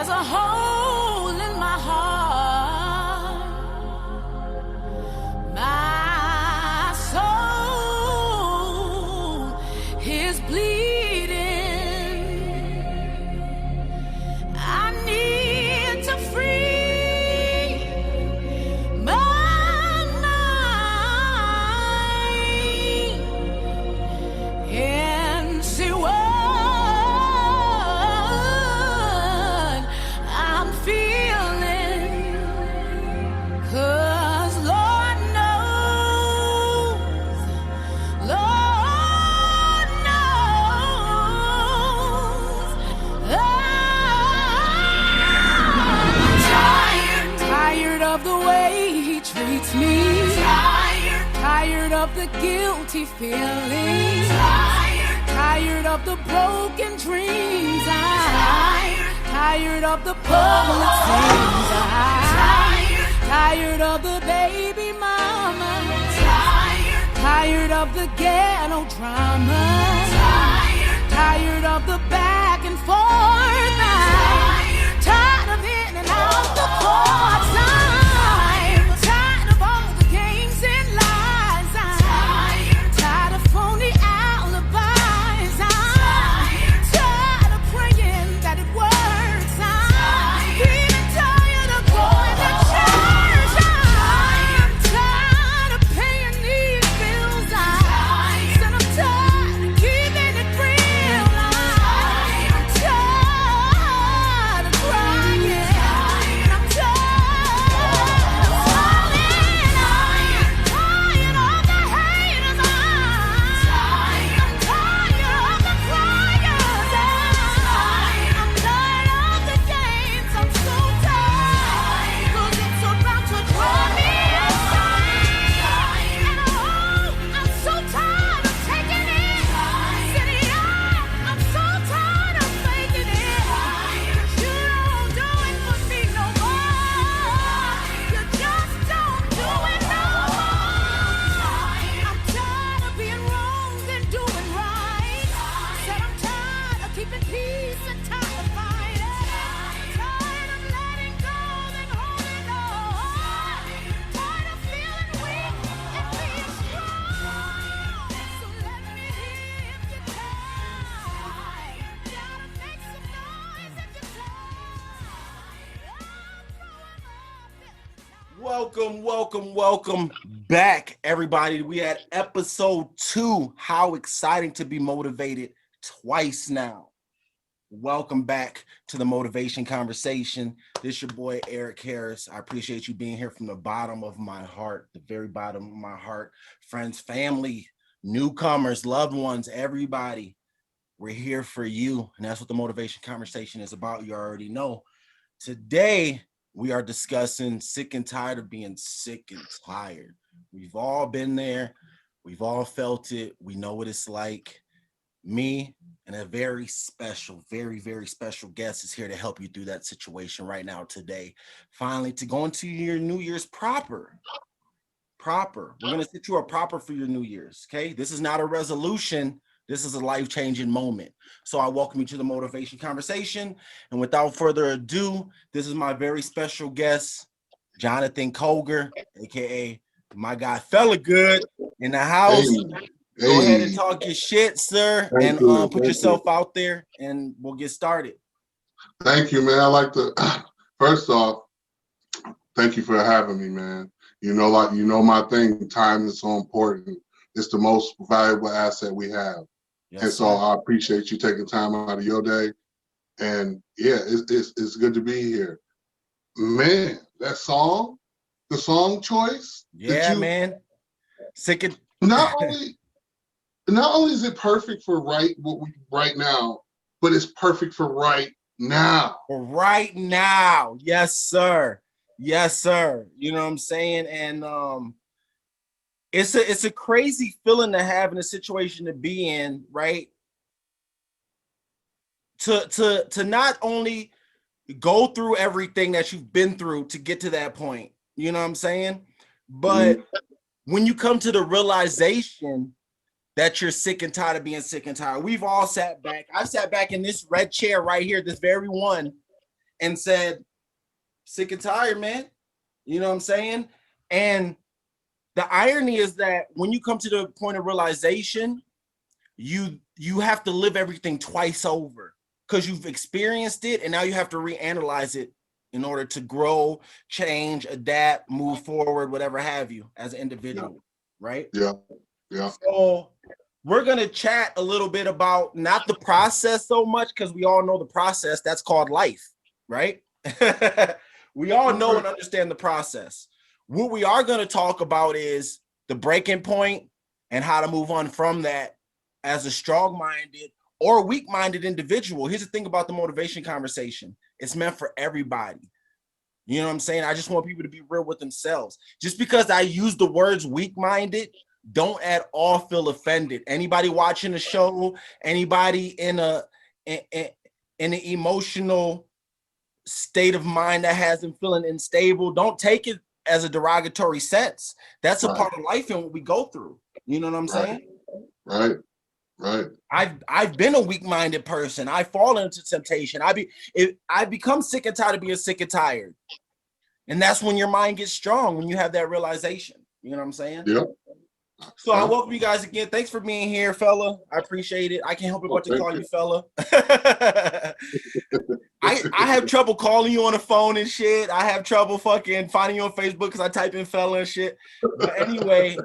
There's a hole in my heart. My soul is bleeding. I need to free my mind and see what I'm feeling. 'Cause Lord knows, Lord knows, I'm tired of the way he treats me. Tired of the guilty feelings. Tired of the broken dreams. Tired of the public scenes. Tired of the baby mama. Tired of the ghetto drama. Tired of the back and forth. Tired of in and out the courts. Tired of all the games and lies. Tired of phony alibis. Tired of praying that it works. Even tired of going to church. Tired of paying these bills. Said I'm tired of keeping it real. I'm tired of crying. I'm tired of falling. Tired of the haters. I'm tired of the cryers. I'm tired of the games. I'm so tired. 'Cause it's about to draw me inside. And I'm so tired of taking it. Said, yeah, I'm so tired of faking it. 'Cause you don't do it for me no more. You just don't do it no more. I'm tired of being wrong and doing right. Said I'm tired of keeping peace and tired of fighting. Tired of letting go and holding on. Tired of feeling weak and being strong. So let me hear if you're tired. Gotta make some noise if you're tired. Welcome back, everybody. We at episode 2. How exciting to be motivated twice now. Welcome back to the Motivation Conversation. This your boy, Eric Harris. I appreciate you being here from the bottom of my heart, the very bottom of my heart. Friends, family, newcomers, loved ones, everybody. We're here for you, and that's what the Motivation Conversation is about. You already know. Today, we are discussing sick and tired of being sick and tired. We've all been there. We've all felt it. We know what it's like. Me and a very special, very, very special guest is here to help you through that situation right now today. Finally, to go into your New Year's proper. We're going to set you up proper for your New Year's, okay? This is not a resolution. This is a life-changing moment. So I welcome you to the Motivation Conversation. And without further ado, this is my very special guest, Jonathan Koger, aka my guy FELLAGOOD, in the house. Go ahead and talk your shit, sir, and put yourself out there, and we'll get started. Thank you, man. I like to, first off, thank you for having me, man. You know, my thing, time is so important. It's the most valuable asset we have. Yes, and so I appreciate you taking time out of your day. And yeah, it's good to be here. Man, that song, the song choice. Yeah, man. Sick and not only is it perfect for right now, but it's perfect for right now. Right now. Yes, sir. Yes, sir. You know what I'm saying? And it's a crazy feeling to have in a situation to be in, right? To not only go through everything that you've been through to get to that point, you know what I'm saying? But when you come to the realization that you're sick and tired of being sick and tired, we've all sat back. I've sat back in this red chair right here, this very one, and said, sick and tired, man. You know what I'm saying? And the irony is that when you come to the point of realization, you have to live everything twice over because you've experienced it and now you have to reanalyze it in order to grow, change, adapt, move forward, whatever have you as an individual, right? Yeah. So we're gonna chat a little bit about not the process so much because we all know the process. That's called life, right? We all know and understand the process. What we are going to talk about is the breaking point and how to move on from that as a strong-minded or weak-minded individual. Here's the thing about the motivation conversation. It's meant for everybody. You know what I'm saying? I just want people to be real with themselves. Just because I use the words weak-minded, don't at all feel offended. Anybody watching the show, anybody in an emotional state of mind that has them feeling unstable, don't take it as a derogatory sense. That's a part of life and what we go through. You know what I'm saying? Right. I've been a weak-minded person. I fall into temptation. I become sick and tired of being sick and tired. And that's when your mind gets strong, when you have that realization. You know what I'm saying? Yeah. So I welcome you guys again. Thanks for being here, fella. I appreciate it. I can't help it but to call you fella. I have trouble calling you on the phone and shit. I have trouble fucking finding you on Facebook because I type in fella and shit. But anyway,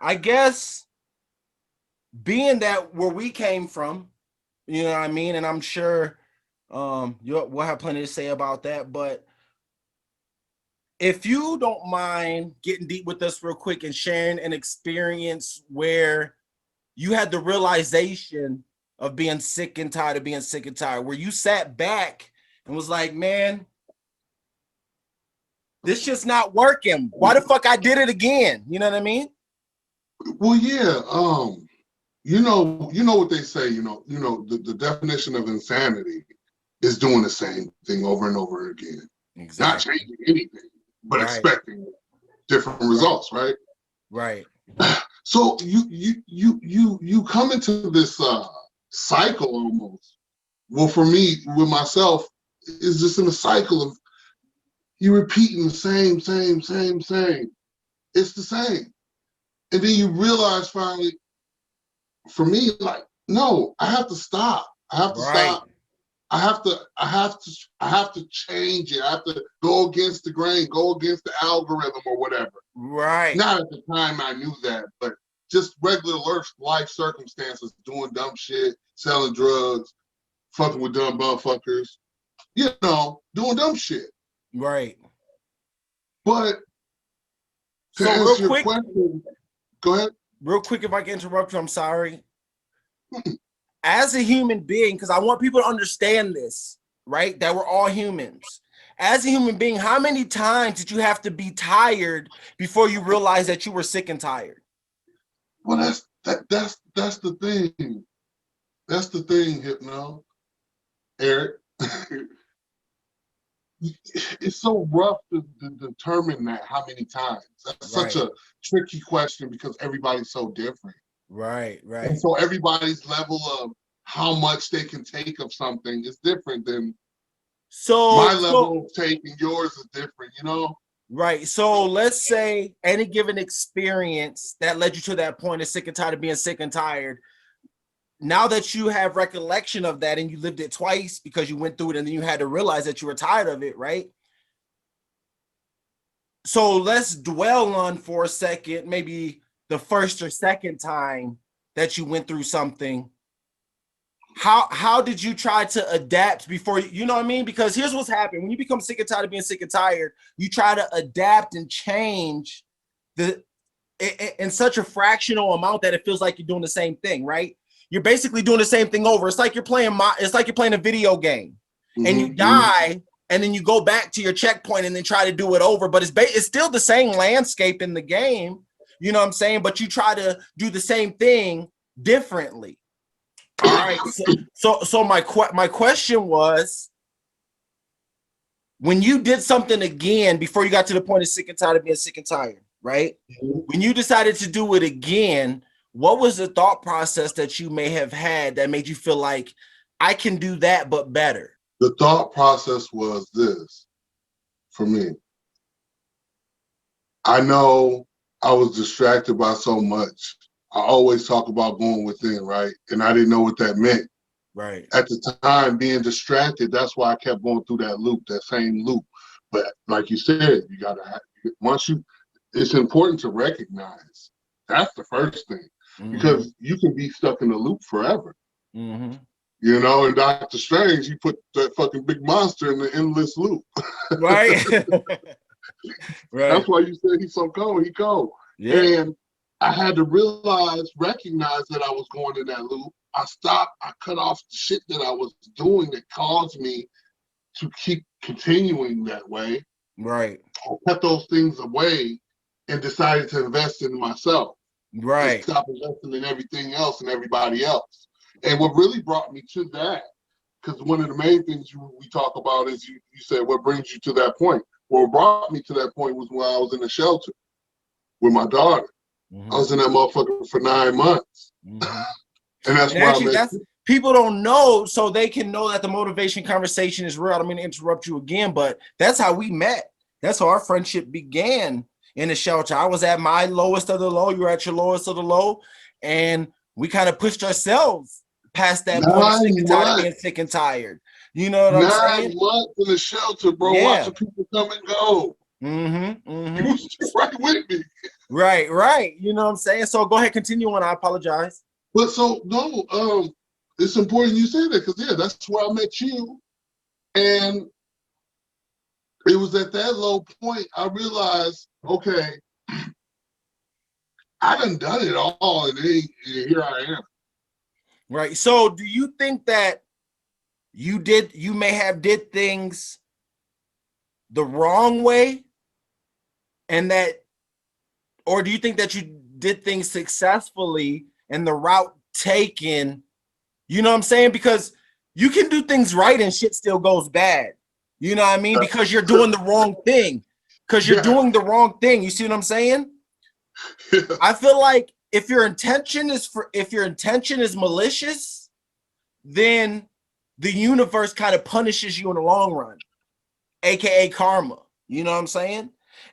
I guess being that where we came from, you know what I mean, and I'm sure we'll have plenty to say about that. But if you don't mind getting deep with us real quick and sharing an experience where you had the realization of being sick and tired of being sick and tired, where you sat back and was like, man, this just not working. Why the fuck I did it again? You know what I mean? Well, yeah. You know what they say, the definition of insanity is doing the same thing over and over again. Exactly. Not changing anything, but expecting different results, right? Right. So you come into this cycle almost. Well, for me, with myself, it's just in a cycle of you repeating the same. It's the same. And then you realize finally, for me, like, no, I have to stop. I have to stop. I have to change it. I have to go against the grain, go against the algorithm or whatever. Right. Not at the time I knew that, but just regular life circumstances, doing dumb shit, selling drugs, fucking with dumb motherfuckers, doing dumb shit. Right. But to so answer your question, go ahead. Real quick, if I can interrupt you, I'm sorry. As a human being, because I want people to understand this, right? That we're all humans. As a human being, how many times did you have to be tired before you realized that you were sick and tired? Well, that's the thing. That's the thing, Hypno, Eric. It's so rough to determine that how many times. That's such a tricky question because everybody's so different. Right. And so everybody's level of how much they can take of something is different than my level of taking. Yours is different, Right. So let's say any given experience that led you to that point of sick and tired of being sick and tired. Now that you have recollection of that and you lived it twice because you went through it and then you had to realize that you were tired of it, right? So let's dwell on for a second, maybe the first or second time that you went through something. How did you try to adapt before, you know what I mean? Because here's what's happened. When you become sick and tired of being sick and tired, you try to adapt and change in such a fractional amount that it feels like you're doing the same thing, right? You're basically doing the same thing over. It's like you're playing a video game and you die and then you go back to your checkpoint and then try to do it over, but it's still the same landscape in the game, you know what I'm saying? But you try to do the same thing differently. All right. So my question was, when you did something again before you got to the point of sick and tired of being sick and tired, right? When you decided to do it again, what was the thought process that you may have had that made you feel like I can do that, but better. The thought process was this for me. I know I was distracted by so much. I always talk about going within, right? And I didn't know what that meant. Right. At the time, being distracted, that's why I kept going through that loop, that same loop. But like you said, you gotta have, it's important to recognize. That's the first thing. Because you can be stuck in a loop forever. You know, in Doctor Strange, he put that fucking big monster in the endless loop. Right. Right. That's why you said he's so cold. He cold. Yeah. And I had to recognize that I was going in that loop. I stopped. I cut off the shit that I was doing that caused me to keep continuing that way. Right. I cut those things away and decided to invest in myself. Right. And stop investing in everything else and everybody else. And what really brought me to that, because one of the main things we talk about is you said, what brings you to that point? What brought me to that point was when I was in the shelter with my daughter. I was in that motherfucker for 9 months. And that's where actually, that's people don't know, so they can know that the motivation conversation is real. I don't mean to interrupt you again, but that's how we met. That's how our friendship began, in the shelter. I was at my lowest of the low. You were at your lowest of the low. And we kind of pushed ourselves past that point of being sick and tired. You know what I'm saying? 9 months in the shelter, bro, watching people come and go. You was right with me. Right. You know what I'm saying? So go ahead, continue on. I apologize. But so, no, it's important you say that, because, yeah, that's where I met you. And it was at that low point I realized, okay, I done it all, and here I am. Right. So do you think that you may have did things the wrong way, and that, or do you think that you did things successfully and the route taken, you know what I'm saying? Because you can do things right and shit still goes bad. You know what I mean? Because you're doing the wrong thing. Because you're doing the wrong thing. You see what I'm saying? Yeah. I feel like if your intention is malicious, then the universe kind of punishes you in the long run, aka karma. You know what I'm saying?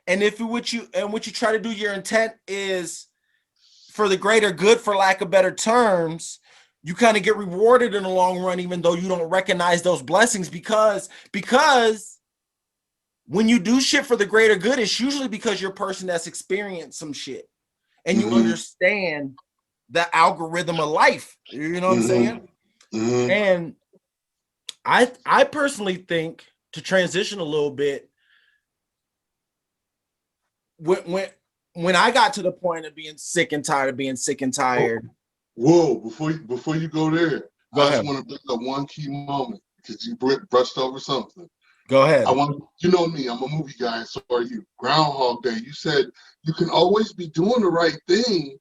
And if what you try to do, your intent is for the greater good, for lack of better terms, you kind of get rewarded in the long run, even though you don't recognize those blessings, because when you do shit for the greater good, it's usually because you're a person that's experienced some shit and you understand the algorithm of life. You know what I'm saying? And I personally think, to transition a little bit, when I got to the point of being sick and tired of being sick and tired. Whoa, before you go there, I just want to bring up one key moment, because you brushed over something. Go ahead. You know me, I'm a movie guy, and so are you. Groundhog Day, you said you can always be doing the right thing.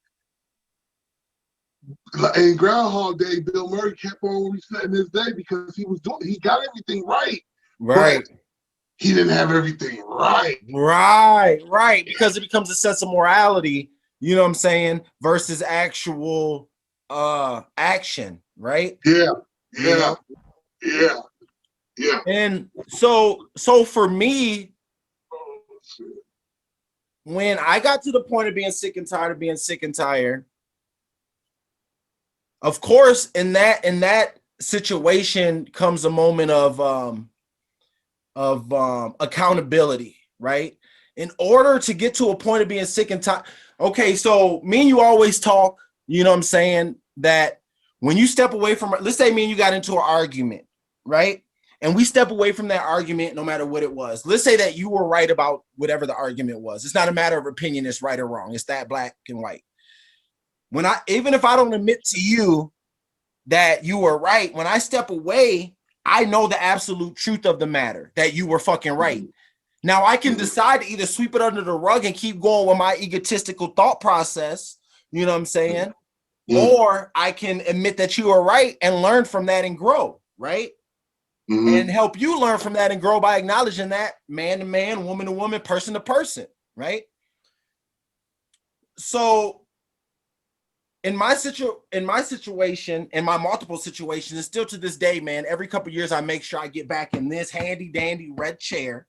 In Groundhog Day, Bill Murray kept on resetting his day because he got everything right. Right. But he didn't have everything right. Right. Because it becomes a sense of morality, you know what I'm saying, versus actual action, right? Yeah. And so for me, when I got to the point of being sick and tired of being sick and tired, of course, in that situation comes a moment of accountability, right? In order to get to a point of being sick and tired. Okay, so me and you always talk, you know what I'm saying, that when you step away from, let's say me and you got into an argument, right? And we step away from that argument no matter what it was. Let's say that you were right about whatever the argument was. It's not a matter of opinion, it's right or wrong. It's that black and white. Even if I don't admit to you that you were right, when I step away, I know the absolute truth of the matter, that you were fucking right. Now I can decide to either sweep it under the rug and keep going with my egotistical thought process, you know what I'm saying? Or I can admit that you are right and learn from that and grow, right? And help you learn from that and grow by acknowledging that, man to man, woman to woman, person to person, right? So in my situation, in my multiple situations, and still to this day, man, every couple of years I make sure I get back in this handy dandy red chair.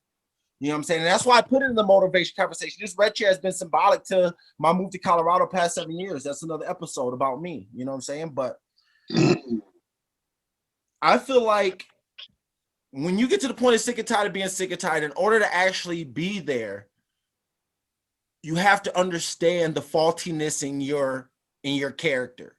You know what I'm saying? And that's why I put it in the motivation conversation. This red chair has been symbolic to my move to Colorado past 7 years. That's another episode about me. You know what I'm saying? But I feel like when you get to the point of sick and tired of being sick and tired, in order to actually be there, you have to understand the faultiness in your character.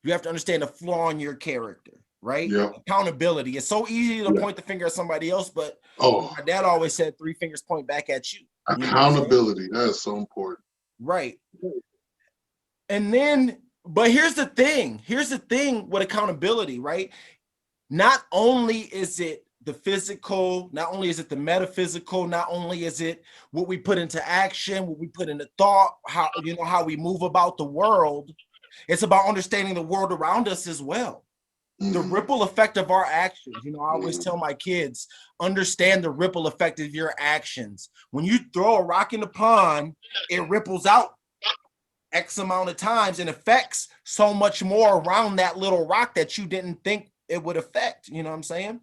You have to understand the flaw in your character, right? Yeah. Accountability. It's so easy to point the finger at somebody else, but my dad always said 3 fingers point back at you. Accountability. That is so important. Right. And then, but here's the thing with accountability, right? Not only is it the physical, not only is it the metaphysical, not only is it what we put into action, what we put into thought, how we move about the world. It's about understanding the world around us as well. The ripple effect of our actions. I always tell my kids, understand the ripple effect of your actions. When you throw a rock in the pond, it ripples out X amount of times and affects so much more around that little rock that you didn't think it would affect. You know what I'm saying?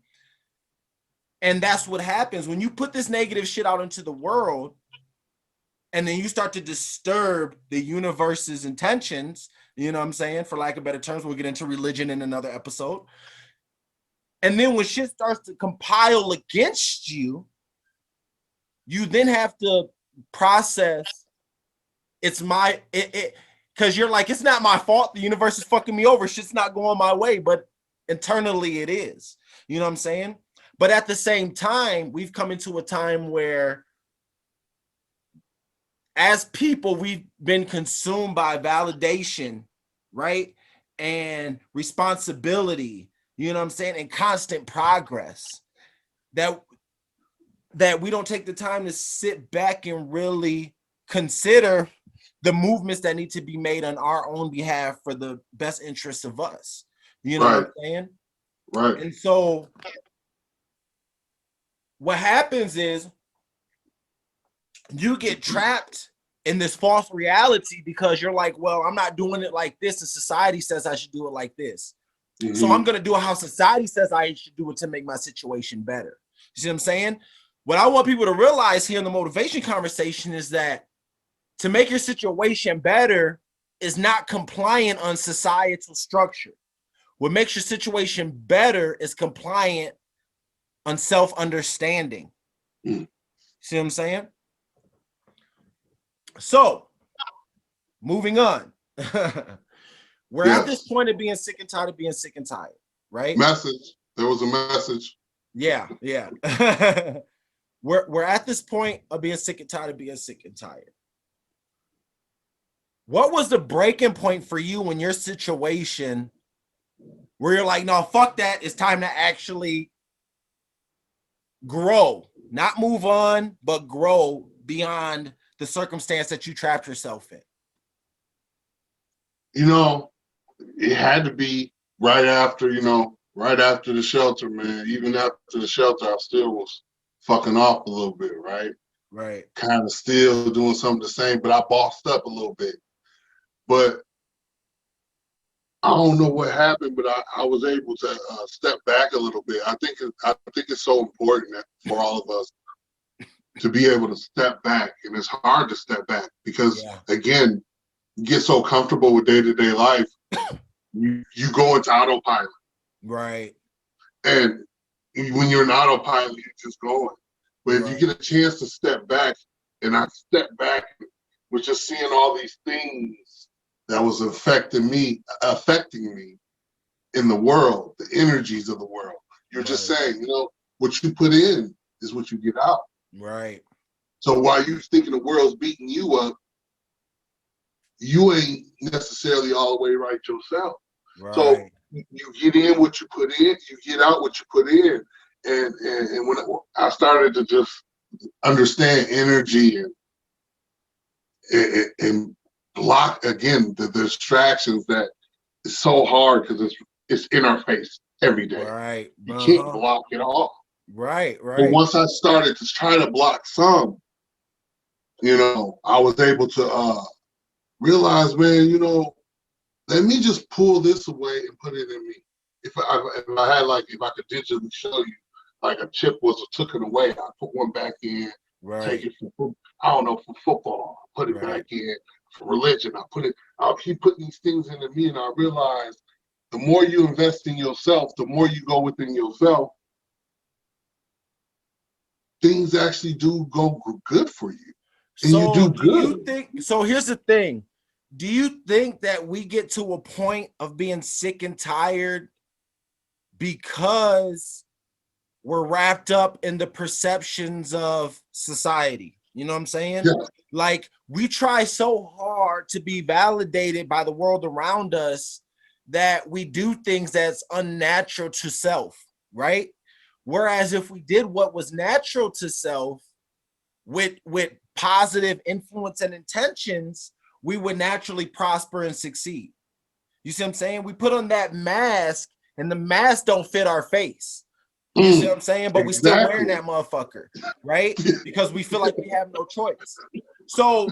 And that's what happens when you put this negative shit out into the world, and then you start to disturb the universe's intentions. You know what I'm saying? For lack of better terms, we'll get into religion in another episode. And then when shit starts to compile against you, you then have to process because you're like, it's not my fault. The universe is fucking me over. Shit's not going my way, but internally it is. You know what I'm saying? But at the same time, we've come into a time where as people, we've been consumed by validation, right? And responsibility, you know what I'm saying? And constant progress that we don't take the time to sit back and really consider the movements that need to be made on our own behalf for the best interests of us. You know what I'm saying? Right. And so what happens is you get trapped in this false reality because you're like, well, I'm not doing it like this, and society says I should do it like this. So I'm going to do it how society says I should do it to make my situation better. You see what I'm saying? What I want people to realize here in the motivation conversation is that to make your situation better is not compliant on societal structure. What makes your situation better is compliant on self-understanding. See what I'm saying? So, moving on. We're at this point of being sick and tired of being sick and tired, right? Message. There was a message. Yeah. We're at this point of being sick and tired of being sick and tired. What was the breaking point for you in your situation where you're like, no, fuck that. It's time to actually grow, not move on, but grow beyond the circumstance that you trapped yourself in? It had to be right after the shelter, man. Even after the shelter, I still was fucking off a little bit, right? Right. Kind of still doing some of the same, but I bossed up a little bit. But I don't know what happened, but I was able to step back a little bit. I think it's so important for all of us to be able to step back, and it's hard to step back because again, you get so comfortable with day-to-day life, you go into autopilot. Right. And when you're in autopilot, you're just going. But if you get a chance to step back, and I stepped back with just seeing all these things that was affecting me in the world, the energies of the world. You're just saying, what you put in is what you get out. Right. So while you thinking the world's beating you up, you ain't necessarily all the way right yourself. Right. So you get in what you put in, you get out what you put in. And when I started to just understand energy and block, again, the distractions that is so hard because it's in our face every day. Right. You can't block it all. Right. But once I started to try to block some, I was able to realize, man, let me just pull this away and put it in me. If I had like, if I could digitally show you, like a chip was taken away, I put one back in, take it for, I don't know, for football, put it back in, for religion, I'll keep putting these things into me, and I realize the more you invest in yourself, the more you go within yourself, things actually do go good for you. And So you do do good. you think, so here's the thing. Do you think that we get to a point of being sick and tired because we're wrapped up in the perceptions of society? You know what I'm saying? Yeah. Like, we try so hard to be validated by the world around us that we do things that's unnatural to self, right? Whereas if we did what was natural to self with positive influence and intentions, we would naturally prosper and succeed. You see what I'm saying? We put on that mask, and the mask don't fit our face. You see what I'm saying? But we still wearing that motherfucker, right? Because we feel like we have no choice. So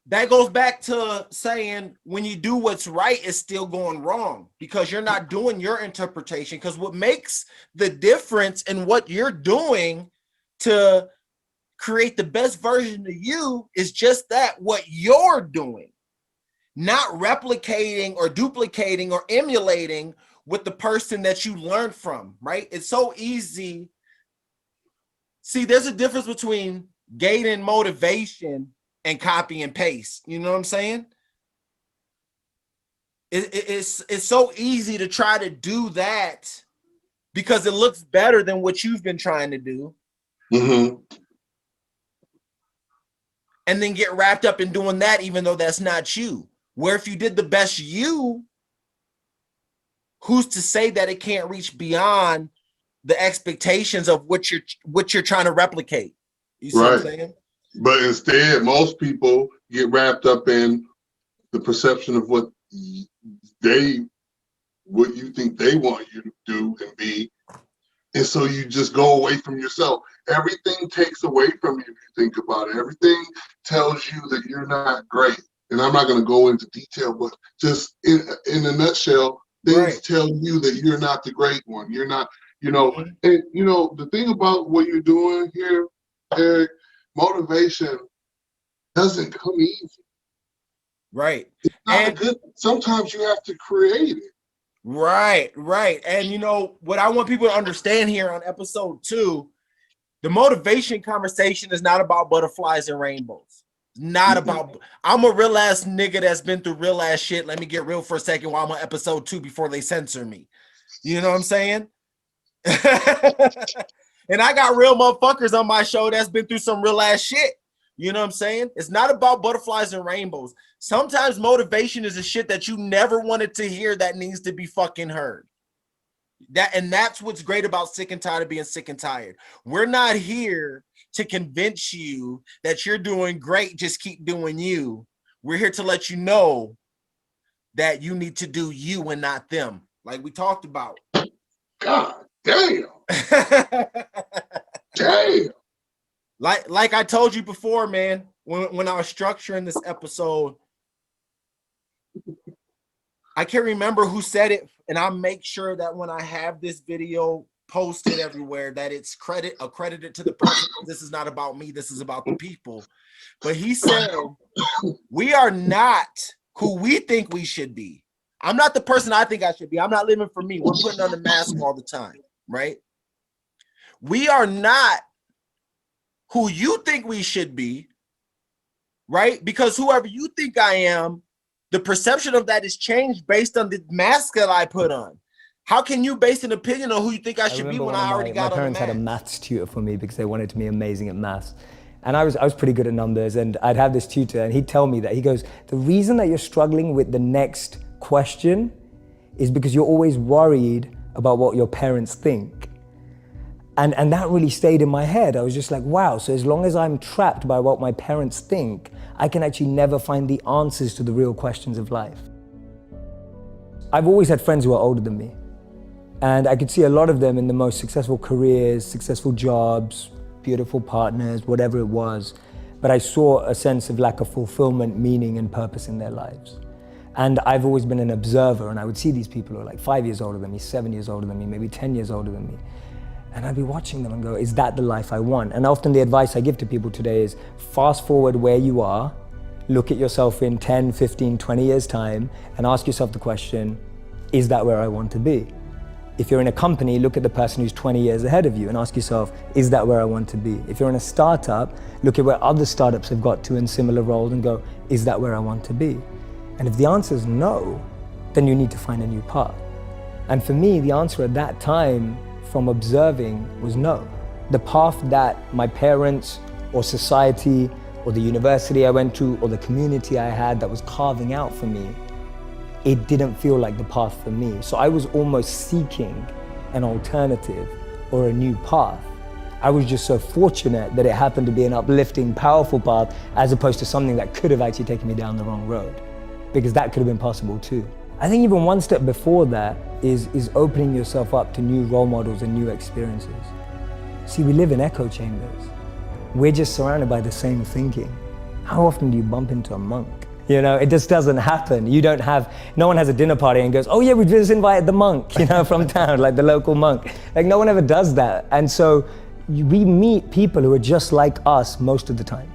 that goes back to saying, when you do what's right, it's still going wrong because you're not doing your interpretation. Because what makes the difference in what you're doing to create the best version of you is just that, what you're doing, not replicating or duplicating or emulating with the person that you learned from, right? It's so easy. See, there's a difference between gaining motivation and copy and paste. You know what I'm saying? It's so easy to try to do that because it looks better than what you've been trying to do. Mm-hmm. And then get wrapped up in doing that, even though that's not you. Where if you did the best you, who's to say that it can't reach beyond the expectations of what you're trying to replicate? You see what I'm saying? But instead, most people get wrapped up in the perception of what you think they want you to do and be. And so you just go away from yourself. Everything takes away from you if you think about it. Everything tells you that you're not great. And I'm not going to go into detail, but just in a nutshell, things tell you that you're not the great one. You're not, and the thing about what you're doing here, Eric, motivation doesn't come easy. Right. It's not good. Sometimes you have to create it. Right. And what I want people to understand here on episode 2, the motivation conversation is not about butterflies and rainbows. Not about, I'm a real ass nigga that's been through real ass shit. Let me get real for a second while I'm on episode 2 before they censor me. You know what I'm saying? And I got real motherfuckers on my show that's been through some real ass shit. You know what I'm saying? It's not about butterflies and rainbows. Sometimes motivation is a shit that you never wanted to hear that needs to be fucking heard. That's what's great about Sick and Tired of Being Sick and Tired. We're not here to convince you that you're doing great, just keep doing you. We're here to let you know that you need to do you and not them, like we talked about. God damn. Damn. Like I told you before, man, when I was structuring this episode, I can't remember who said it, and I'll make sure that when I have this video posted everywhere, that it's accredited to the person. This is not about me. This is about the people. But he said, we are not who we think we should be. I'm not the person I think I should be. I'm not living for me. We're putting on the mask all the time, right? We are not who you think we should be, right? Because whoever you think I am, the perception of that is changed based on the mask that I put on. How can you base an opinion on who you think I should be when I already got on the mask? My parents had a maths tutor for me because they wanted me amazing at maths. And I was pretty good at numbers, and I'd have this tutor and he'd tell me that. He goes, the reason that you're struggling with the next question is because you're always worried about what your parents think. And that really stayed in my head. I was just like, wow, so as long as I'm trapped by what my parents think, I can actually never find the answers to the real questions of life. I've always had friends who are older than me. And I could see a lot of them in the most successful careers, successful jobs, beautiful partners, whatever it was. but I saw a sense of lack of fulfillment, meaning, and purpose in their lives. And I've always been an observer, and I would see these people who are like 5 years older than me, 7 years older than me, maybe 10 years older than me. And I'd be watching them and go, is that the life I want? And often the advice I give to people today is fast forward where you are, look at yourself in 10, 15, 20 years time, and ask yourself the question, is that where I want to be? If you're in a company, look at the person who's 20 years ahead of you and ask yourself, is that where I want to be? If you're in a startup, look at where other startups have got to in similar roles and go, is that where I want to be? And if the answer is no, then you need to find a new path. And for me, the answer at that time from observing was no. The path that my parents or society or the university I went to or the community I had that was carving out for me, it didn't feel like the path for me. So I was almost seeking an alternative or a new path. I was just so fortunate that it happened to be an uplifting, powerful path as opposed to something that could have actually taken me down the wrong road, because that could have been possible too. I think even one step before that is opening yourself up to new role models and new experiences. See, we live in echo chambers. We're just surrounded by the same thinking. How often do you bump into a monk? You know, it just doesn't happen. No one has a dinner party and goes, oh yeah, we just invited the monk, from town, like the local monk. Like no one ever does that. And so we meet people who are just like us most of the time.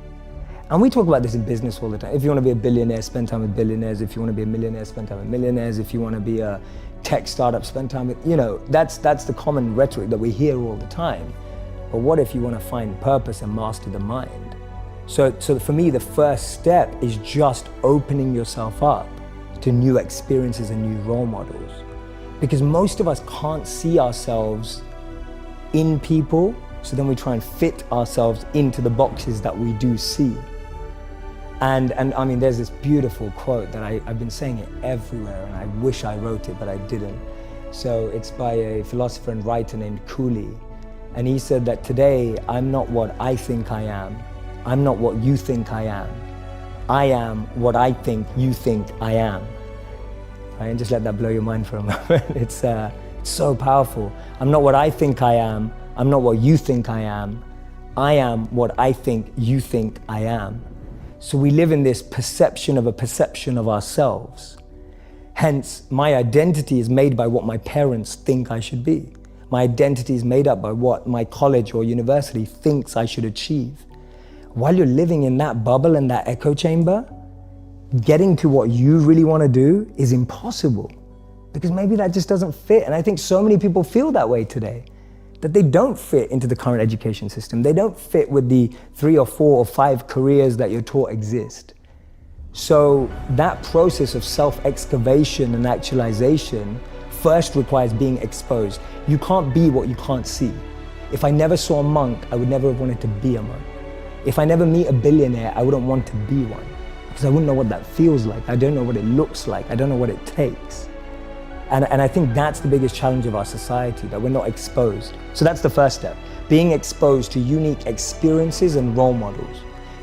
And we talk about this in business all the time. If you want to be a billionaire, spend time with billionaires. If you want to be a millionaire, spend time with millionaires. If you want to be a tech startup, spend time with, that's the common rhetoric that we hear all the time. But what if you want to find purpose and master the mind? So for me, the first step is just opening yourself up to new experiences and new role models. Because most of us can't see ourselves in people, so then we try and fit ourselves into the boxes that we do see. And I mean, there's this beautiful quote that I've been saying it everywhere, and I wish I wrote it, but I didn't. So it's by a philosopher and writer named Cooley. And he said that today, I'm not what I think I am. I'm not what you think I am. I am what I think you think I am. Right? And just let that blow your mind for a moment. It's so powerful. I'm not what I think I am. I'm not what you think I am. I am what I think you think I am. So we live in this perception of a perception of ourselves. Hence, my identity is made by what my parents think I should be. My identity is made up by what my college or university thinks I should achieve. While you're living in that bubble and that echo chamber, getting to what you really want to do is impossible, because maybe that just doesn't fit. And I think so many people feel that way today, that they don't fit into the current education system. They don't fit with the 3 or 4 or 5 careers that you're taught exist. So that process of self-excavation and actualization first requires being exposed. You can't be what you can't see. If I never saw a monk, I would never have wanted to be a monk. If I never meet a billionaire, I wouldn't want to be one, because I wouldn't know what that feels like. I don't know what it looks like. I don't know what it takes. And I think that's the biggest challenge of our society, that we're not exposed. So that's the first step, being exposed to unique experiences and role models.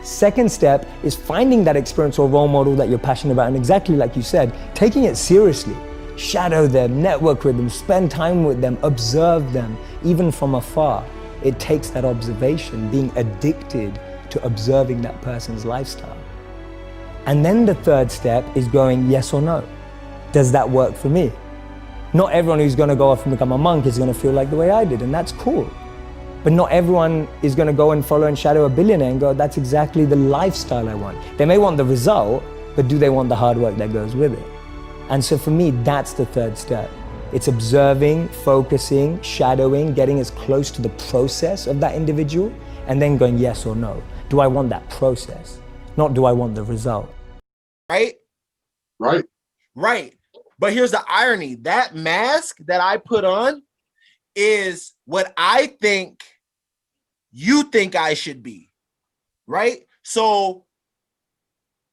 Second step is finding that experience or role model that you're passionate about, and exactly like you said, taking it seriously. Shadow them, network with them, spend time with them, observe them, even from afar. It takes that observation, being addicted to observing that person's lifestyle. And then the third step is going yes or no. Does that work for me? Not everyone who's going to go off and become a monk is going to feel like the way I did, and that's cool. But not everyone is going to go and follow and shadow a billionaire and go, that's exactly the lifestyle I want. They may want the result, but do they want the hard work that goes with it? And so for me, that's the third step. It's observing, focusing, shadowing, getting as close to the process of that individual, and then going yes or no. Do I want that process? Not do I want the result? Right? Right. Right. But here's the irony. That mask that I put on is what I think you think I should be. Right? So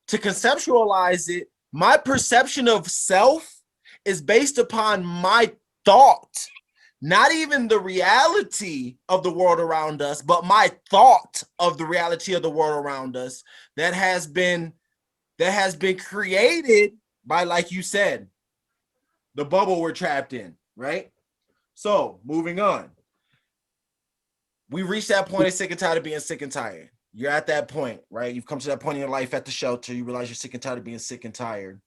to conceptualize it, my perception of self is based upon my thought, not even the reality of the world around us, but my thought of the reality of the world around us that has been created by, like you said, the bubble we're trapped in, right? So moving on. We reached that point of sick and tired of being sick and tired. you're at that point, right? You've come to that point in your life at the shelter. You realize you're sick and tired of being sick and tired.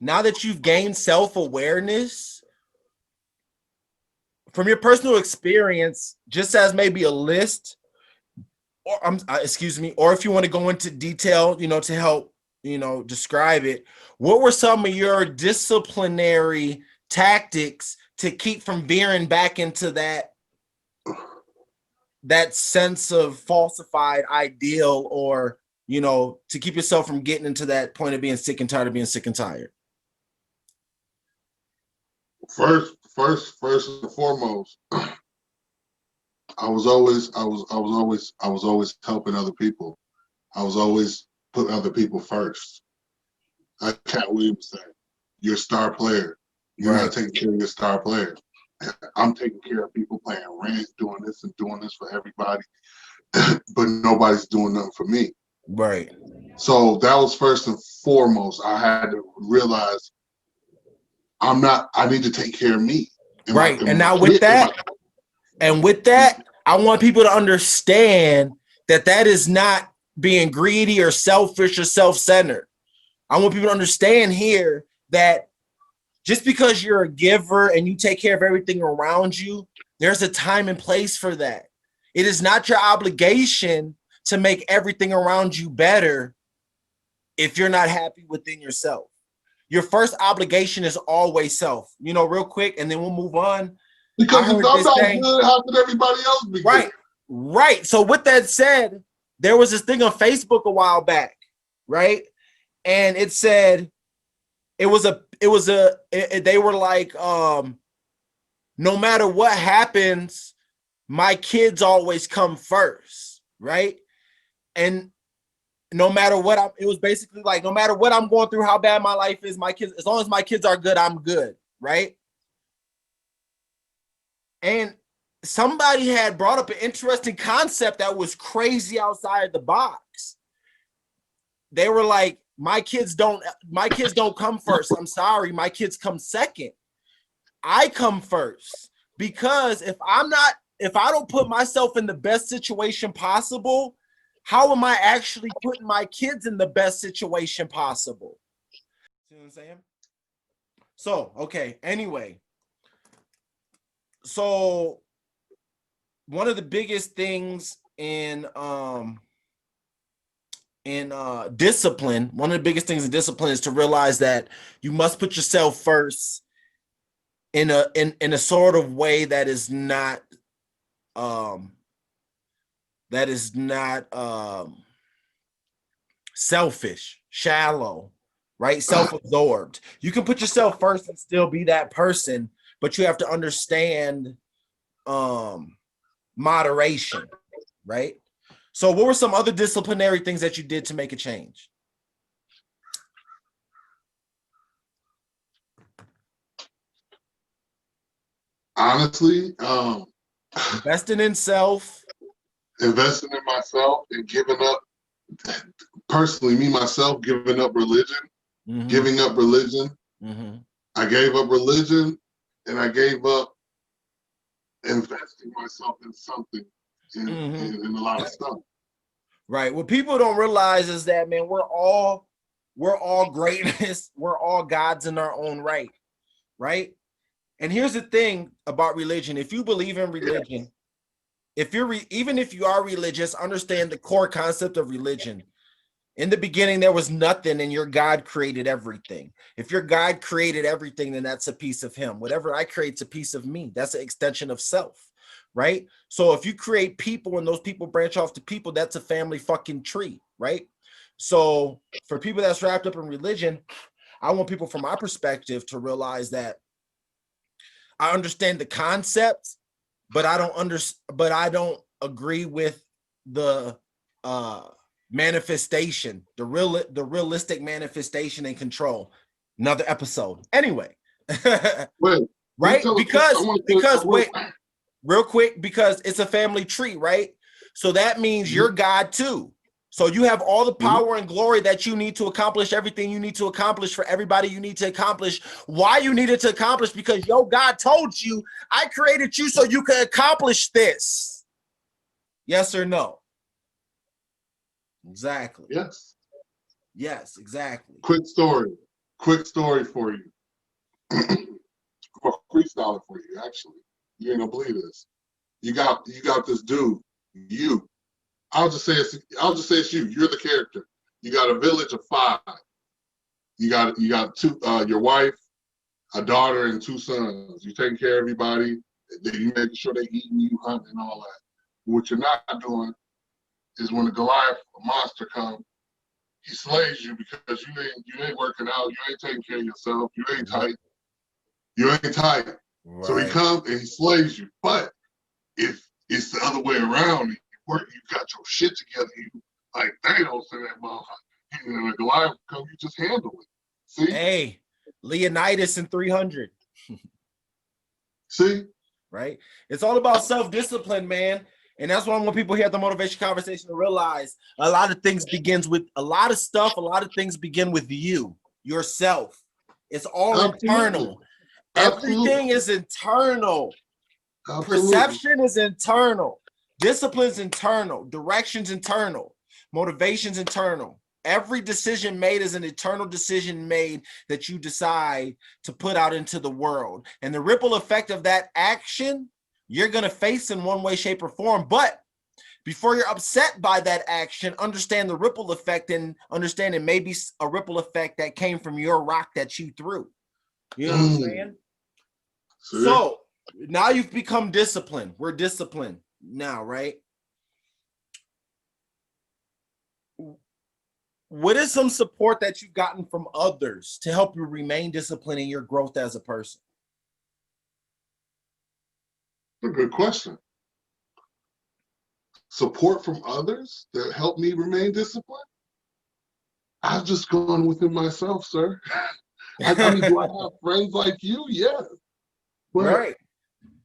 Now that you've gained self-awareness, from your personal experience, just as maybe a list, or excuse me, or if you want to go into detail, you know, to help, you know, describe it, what were some of your disciplinary tactics to keep from veering back into that sense of falsified ideal, or, you know, to keep yourself from getting into that point of being sick and tired of being sick and tired? First and foremost, I was always helping other people. I was always putting other people first. Like Cat Williams said, you're a star player. You're not taking care of your star player. I'm taking care of people playing rent, doing this for everybody, but nobody's doing nothing for me. Right. So that was first and foremost. I had to realize I need to take care of me. Right. And now with that, I want people to understand that is not being greedy or selfish or self-centered. I want people to understand here that just because you're a giver and you take care of everything around you, there's a time and place for that. It is not your obligation to make everything around you better if you're not happy within yourself. Your first obligation is always self. You know, real quick, and then we'll move on. Because if I'm not good, how could everybody else be good? Right. So with that said, there was this thing on Facebook a while back, right? And it said, they were like, no matter what happens, my kids always come first, right? And no matter what, it was basically like, no matter what I'm going through, how bad my life is, my kids, as long as my kids are good, I'm good, right? And somebody had brought up an interesting concept that was crazy outside the box. They were like, my kids don't come first. I'm sorry, my kids come second. I come first, because if I don't put myself in the best situation possible, how am I actually putting my kids in the best situation possible? See what I'm saying? So, okay, anyway. So one of the biggest things in discipline, is to realize that you must put yourself first in a sort of way that is not selfish, shallow, right? Self-absorbed. You can put yourself first and still be that person, but you have to understand moderation, right? So what were some other disciplinary things that you did to make a change? Honestly, Investing in self. Investing in myself and giving up, personally, me, myself, giving up religion. Mm-hmm. Giving up religion. Mm-hmm. I gave up religion, and I gave up investing myself in something, in a lot of stuff. Right. What people don't realize is that, man, we're all greatness. We're all gods in our own right. Right. And here's the thing about religion. If you believe in religion, even if you are religious, understand the core concept of religion. In the beginning, there was nothing, and your God created everything. If your God created everything, then that's a piece of him. Whatever I create's a piece of me. That's an extension of self, right? So if you create people and those people branch off to people, that's a family fucking tree, right? So for people that's wrapped up in religion, I want people from my perspective to realize that I understand the concept, but I don't agree with the manifestation, the realistic manifestation and control. Another episode. Anyway. Wait, right? Because wait, real quick, because it's a family tree, right? So that means you're God too. So you have all the power and glory that you need to accomplish everything you need to accomplish for everybody you need to accomplish. Why you needed to accomplish? Because God told you, I created you so you can accomplish this. Yes or no? Exactly. Yes. Yes, exactly. Quick story for you. Or freestyle it for you, actually. You ain't gonna believe this. You got this dude, you. I'll just say it's you. You're the character. You got a village of 5. You got two, your wife, a daughter, and 2 sons. You taking care of everybody. You making sure they eating, you hunting, and all that. What you're not doing is when the Goliath monster comes, he slays you because you ain't working out, you ain't taking care of yourself, you ain't tight. So he Right. comes and he slays you. But if it's the other way around, you got your shit together, you like Thanos in that motherfucker. And the Goliath come, you just handle it. See? Hey, Leonidas in 300. See? Right? It's all about self-discipline, man. And that's why I want people here at the Motivation Conversation to realize a lot of things begins with a lot of things begin with you, yourself. It's all Absolutely. internal. Everything is internal. Absolutely. Perception is internal. Discipline's internal. Direction's internal. Motivation's internal. Every decision made is an eternal decision made that you decide to put out into the world. And the ripple effect of that action, you're going to face in one way, shape, or form. But before you're upset by that action, understand the ripple effect and understand it may be a ripple effect that came from your rock that you threw. You know what I'm saying? See? So now you've become disciplined. We're disciplined now, right? What is some support that you've gotten from others to help you remain disciplined in your growth as a person? A good question. Support from others that help me remain disciplined? I've just gone within myself, sir. I mean, do I have friends like you? Yes. But right.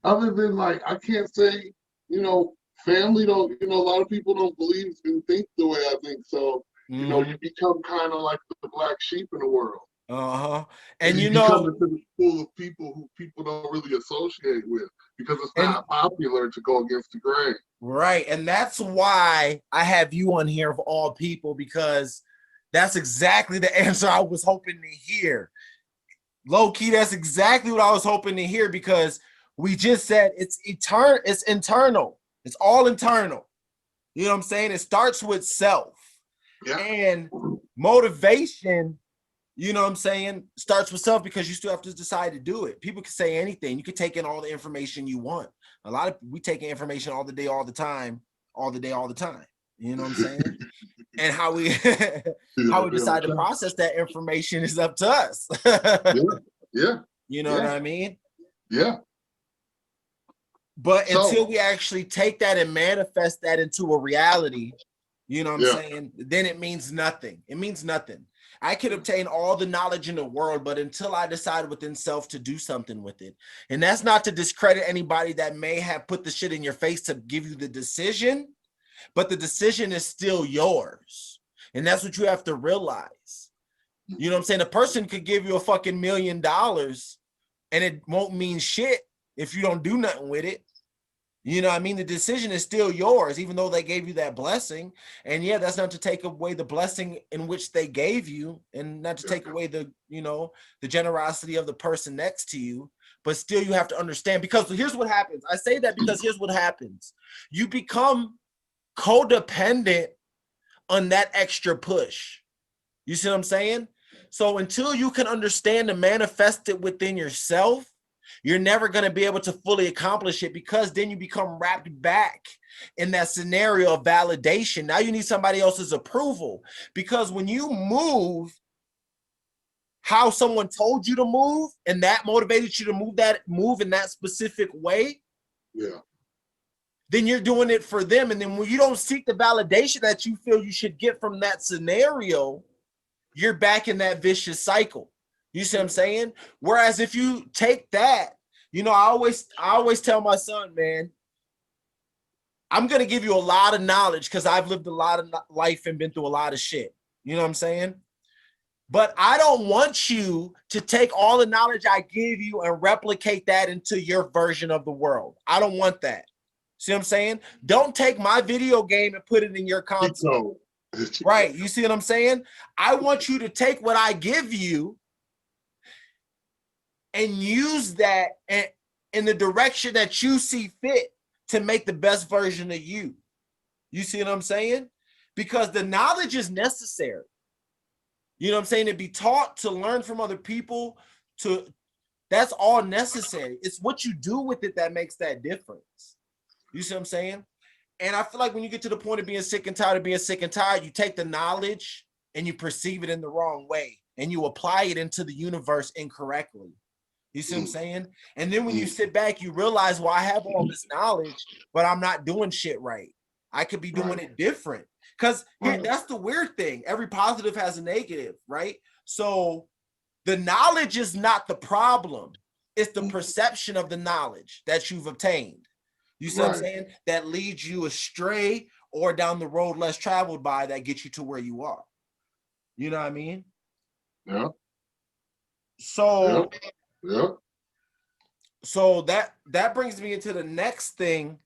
other than like, I can't say, family don't, a lot of people don't believe and think the way I think. So, you become kind of like the black sheep in the world. Uh-huh. And you become into the pool of people who people don't really associate with because it's not popular to go against the grain. Right. And that's why I have you on here of all people, because that's exactly the answer I was hoping to hear. Low key, that's exactly what I was hoping to hear, because we just said it's internal. It's all internal. You know what I'm saying? It starts with self. Yeah. And motivation, you know what I'm saying, starts with self, because you still have to decide to do it. People can say anything. You can take in all the information you want. We take in information all the day, all the time, all the day, all the time. You know what I'm saying? And how we decide to process that information is up to us. Yeah. You know what I mean? Yeah. But until we actually take that and manifest that into a reality, you know what I'm saying, then it means nothing. It means nothing. I could obtain all the knowledge in the world, but until I decide within self to do something with it. And that's not to discredit anybody that may have put the shit in your face to give you the decision, but the decision is still yours. And that's what you have to realize. You know what I'm saying? A person could give you a fucking $1 million and it won't mean shit if you don't do nothing with it. You know what I mean? The decision is still yours, even though they gave you that blessing. And yeah, that's not to take away the blessing in which they gave you, and not to take away the generosity of the person next to you. But still, you have to understand, because here's what happens. I say that because here's what happens. You become codependent on that extra push. You see what I'm saying? So until you can understand and manifest it within yourself, you're never going to be able to fully accomplish it, because then you become wrapped back in that scenario of validation. Now you need somebody else's approval, because when you move how someone told you to move and that motivated you to move in that specific way, then you're doing it for them. And then when you don't seek the validation that you feel you should get from that scenario, you're back in that vicious cycle. You see what I'm saying? Whereas if you take that, I always tell my son, man, I'm going to give you a lot of knowledge because I've lived a lot of life and been through a lot of shit. You know what I'm saying? But I don't want you to take all the knowledge I give you and replicate that into your version of the world. I don't want that. See what I'm saying? Don't take my video game and put it in your console. Right. You see what I'm saying? I want you to take what I give you and use that in the direction that you see fit to make the best version of you. You see what I'm saying? Because the knowledge is necessary. You know what I'm saying? To be taught, to learn from other people, that's all necessary. It's what you do with it that makes that difference. You see what I'm saying? And I feel like when you get to the point of being sick and tired of being sick and tired, you take the knowledge and you perceive it in the wrong way and you apply it into the universe incorrectly. You see what I'm saying? And then when you sit back, you realize, well, I have all this knowledge, but I'm not doing shit right. I could be doing it different. Because that's the weird thing. Every positive has a negative, right? So the knowledge is not the problem. It's the perception of the knowledge that you've obtained. You see what I'm saying? That leads you astray or down the road less traveled by that gets you to where you are. You know what I mean? Yeah. So, so that brings me into the next thing,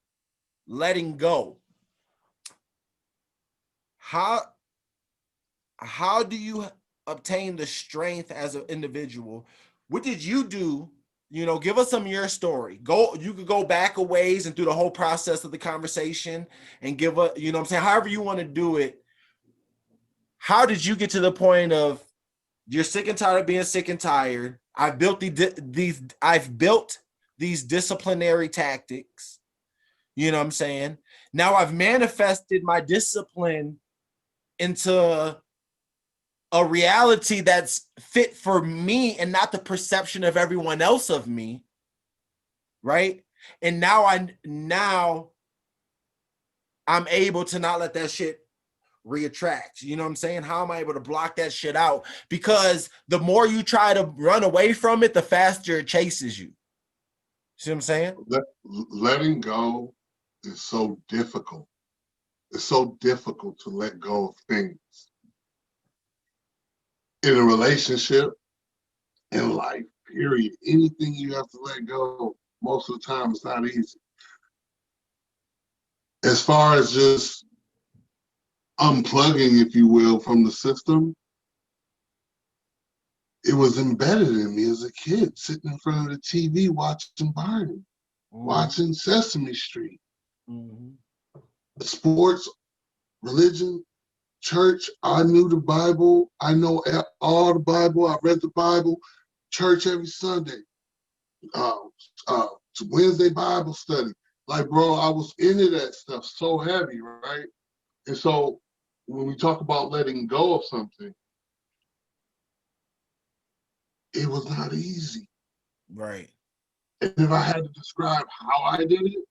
letting go. How do you obtain the strength as an individual? What did you do? You know, give us some of your story. You could go back a ways and through the whole process of the conversation and give a, you know what I'm saying, however you want to do it. How did you get to the point of you're sick and tired of being sick and tired? I've built these disciplinary tactics. You know what I'm saying? Now I've manifested my discipline into a reality that's fit for me and not the perception of everyone else of me, right? And now I'm able to not let that shit reattract. You know what I'm saying? How am I able to block that shit out? Because the more you try to run away from it, the faster it chases you. See what I'm saying? Letting go is so difficult. It's so difficult to let go of things. In a relationship, in life, period. Anything you have to let go, most of the time it's not easy. As far as just unplugging, if you will, from the system, it was embedded in me as a kid, sitting in front of the TV watching Barney, watching Sesame Street. Sports, religion, church, I knew the Bible. I know all the Bible. I read the Bible. Church every Sunday. Wednesday Bible study. Like, bro, I was into that stuff so heavy, right? And so when we talk about letting go of something, it was not easy. Right. And if I had to describe how I did it,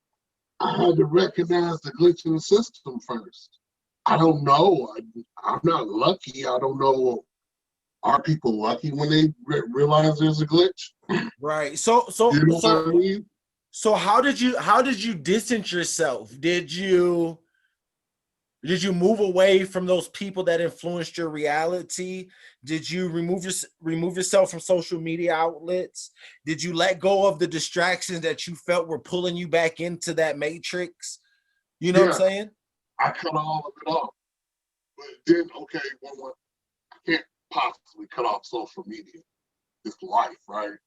I had to recognize the glitch in the system first. I don't know. I'm not lucky. I don't know. Are people lucky when they realize there's a glitch? Right. So You know what I mean? So how did you distance yourself? Did you move away from those people that influenced your reality? Did you remove yourself from social media outlets? Did you let go of the distractions that you felt were pulling you back into that matrix? You know what I'm saying? I cut all of it off. But then, okay, I can't possibly cut off social media. It's life, right?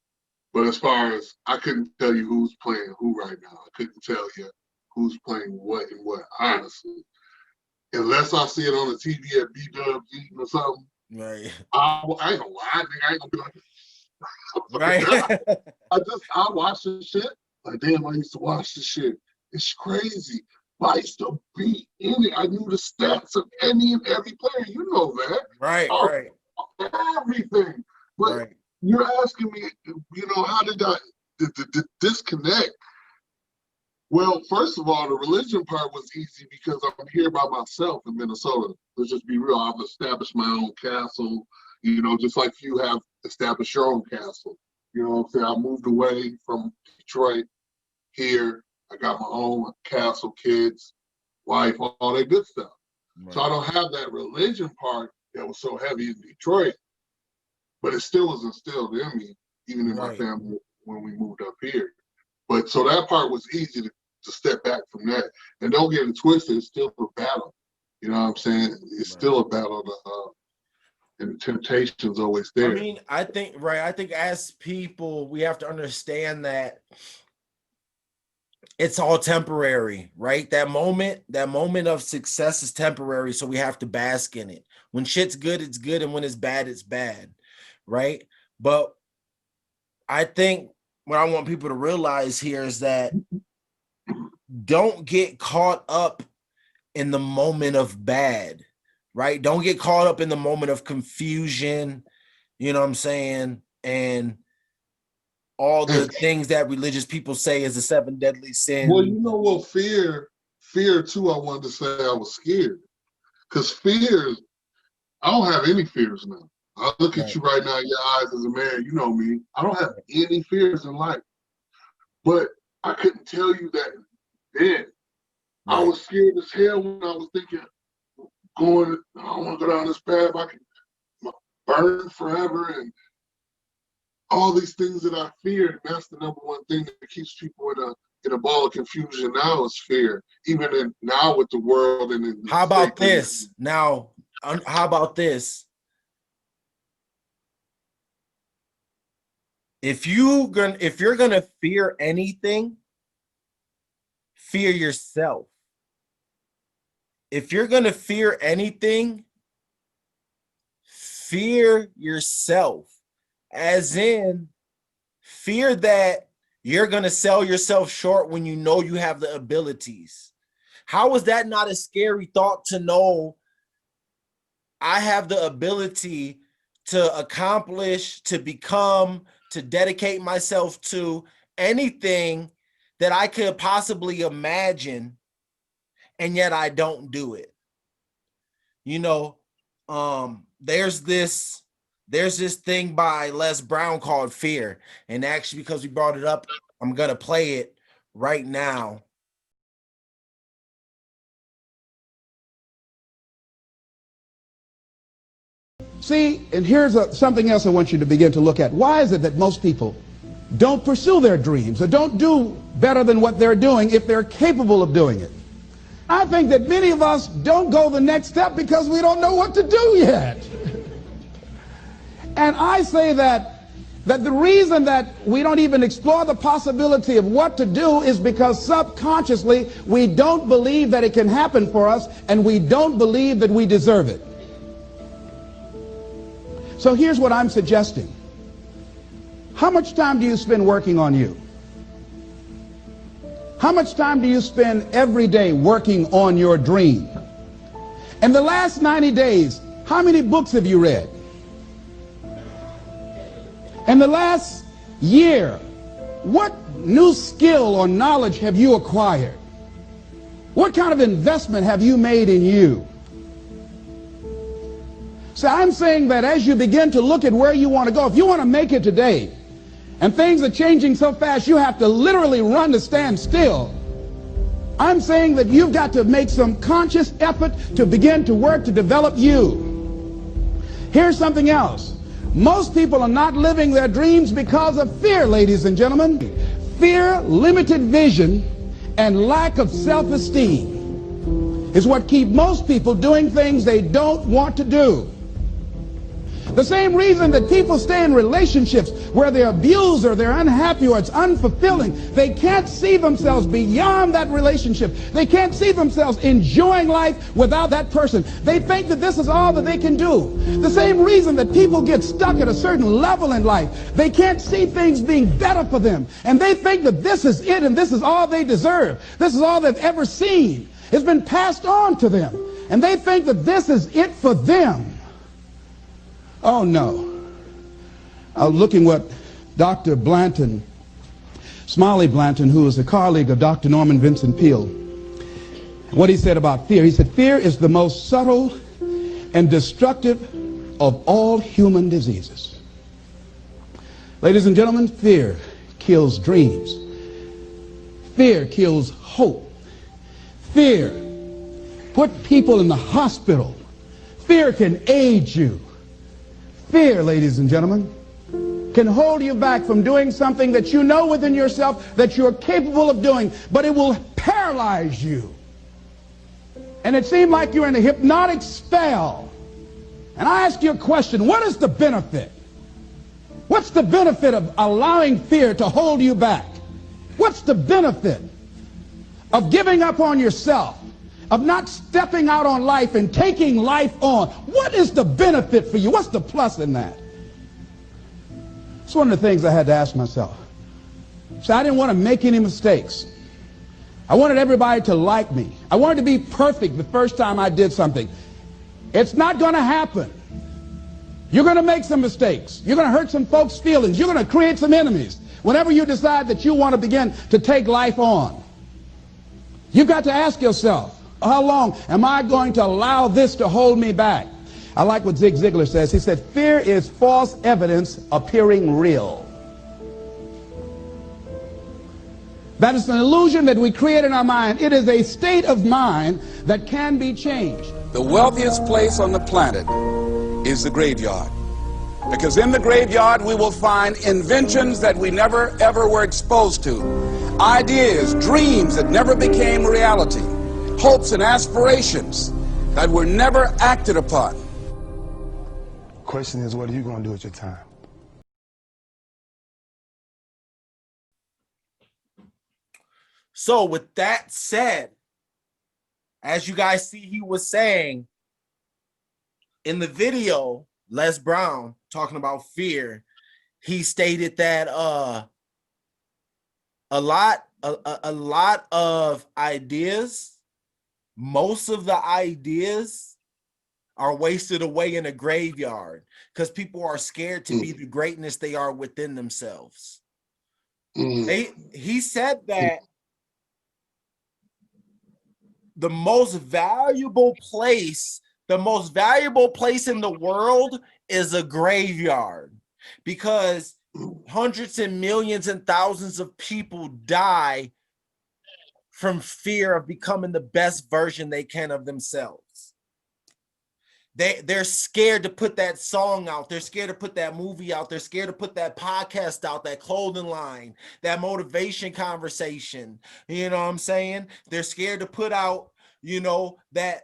But as far as, I couldn't tell you who's playing who right now. I couldn't tell you who's playing what and what, honestly. Unless I see it on the TV at B-Dubs eating or something. Right. I ain't gonna lie. I ain't gonna be like, right. I watch this shit. Like, damn, I used to watch this shit. It's crazy. But I used to be in it. I knew the stats of any and every player. You know that. Right. Everything. But you're asking me, you know, how did I disconnect? Well, first of all, the religion part was easy because I'm here by myself in Minnesota. Let's just be real. I've established my own castle, you know, just like you have established your own castle. You know what I'm saying? I moved away from Detroit here. I got my own castle, kids, wife, all that good stuff. Right. So I don't have that religion part that was so heavy in Detroit, but it still was instilled in me, even in my family when we moved up here. But so that part was easy to to step back from that. And don't get it twisted, it's still a battle. You know what I'm saying? It's still a battle, and the temptation's always there. I mean, I think as people, we have to understand that it's all temporary, right? That moment of success is temporary, so we have to bask in it. When shit's good, it's good, and when it's bad, right? But I think what I want people to realize here is that don't get caught up in the moment of bad, right? Don't get caught up in the moment of confusion, you know what I'm saying? And all the things that religious people say is the 7 deadly sins. Well, you know what, fear too, I wanted to say I was scared. Because fears, I don't have any fears now. I look at you right now in your eyes as a man, you know me. I don't have any fears in life. But I couldn't tell you that then. I was scared as hell when I was thinking, I don't want to go down this path. I can burn forever and all these things that I feared. And that's the number one thing that keeps people in a ball of confusion now is fear. Even now with the world and how about this? Now, how about this? If you're gonna fear anything, fear yourself. If you're gonna fear anything, fear yourself. As in, fear that you're gonna sell yourself short when you know you have the abilities. How is that not a scary thought to know I have the ability to accomplish, to become, to dedicate myself to anything that I could possibly imagine, and yet I don't do it? You know, there's this thing by Les Brown called Fear. And actually, because we brought it up, I'm gonna play it right now. See, and here's something else I want you to begin to look at. Why is it that most people don't pursue their dreams or don't do better than what they're doing if they're capable of doing it? I think that many of us don't go the next step because we don't know what to do yet. And I say that the reason that we don't even explore the possibility of what to do is because subconsciously we don't believe that it can happen for us, and we don't believe that we deserve it. So here's what I'm suggesting. How much time do you spend working on you? How much time do you spend every day working on your dream? In the last 90 days, how many books have you read? In the last year, what new skill or knowledge have you acquired? What kind of investment have you made in you? So I'm saying that as you begin to look at where you want to go, if you want to make it today, and things are changing so fast, you have to literally run to stand still. I'm saying that you've got to make some conscious effort to begin to work to develop you. Here's something else. Most people are not living their dreams because of fear, ladies and gentlemen. Fear, limited vision, and lack of self-esteem is what keep most people doing things they don't want to do. The same reason that people stay in relationships where they're abused or they're unhappy or it's unfulfilling, they can't see themselves beyond that relationship. They can't see themselves enjoying life without that person. They think that this is all that they can do. The same reason that people get stuck at a certain level in life, they can't see things being better for them. And they think that this is it and this is all they deserve. This is all they've ever seen. It's been passed on to them. And they think that this is it for them. Oh no. I was looking what Dr. Blanton, Smiley Blanton, who is a colleague of Dr. Norman Vincent Peale, what he said about fear. He said, fear is the most subtle and destructive of all human diseases. Ladies and gentlemen, fear kills dreams. Fear kills hope. Fear put people in the hospital. Fear can age you. Fear, ladies and gentlemen, can hold you back from doing something that you know within yourself that you're capable of doing, but it will paralyze you. And it seemed like you're in a hypnotic spell. And I ask you a question, what is the benefit? What's the benefit of allowing fear to hold you back? What's the benefit of giving up on yourself, of not stepping out on life and taking life on? What is the benefit for you? What's the plus in that? It's one of the things I had to ask myself. So I didn't want to make any mistakes. I wanted everybody to like me. I wanted to be perfect the first time I did something. It's not going to happen. You're going to make some mistakes. You're going to hurt some folks' feelings. You're going to create some enemies whenever you decide that you want to begin to take life on. You've got to ask yourself, how long am I going to allow this to hold me back? I like what Zig Ziglar says. He said, fear is false evidence appearing real. That is an illusion that we create in our mind. It is a state of mind that can be changed. The wealthiest place on the planet is the graveyard. Because in the graveyard we will find inventions that we never ever were exposed to. Ideas, dreams that never became reality. Hopes and aspirations that were never acted upon. Question is, what are you going to do with your time? So with that said, as you guys see, he was saying in the video, Les Brown talking about fear, he stated that a lot of ideas, most of the ideas are wasted away in a graveyard because people are scared to be the greatness they are within themselves. He said that the most valuable place in the world is a graveyard, because hundreds and millions and thousands of people die from fear of becoming the best version they can of themselves. They're scared to put that song out. They're scared to put that movie out. They're scared to put that podcast out, that clothing line, that motivation conversation. You know what I'm saying? They're scared to put out, you know, that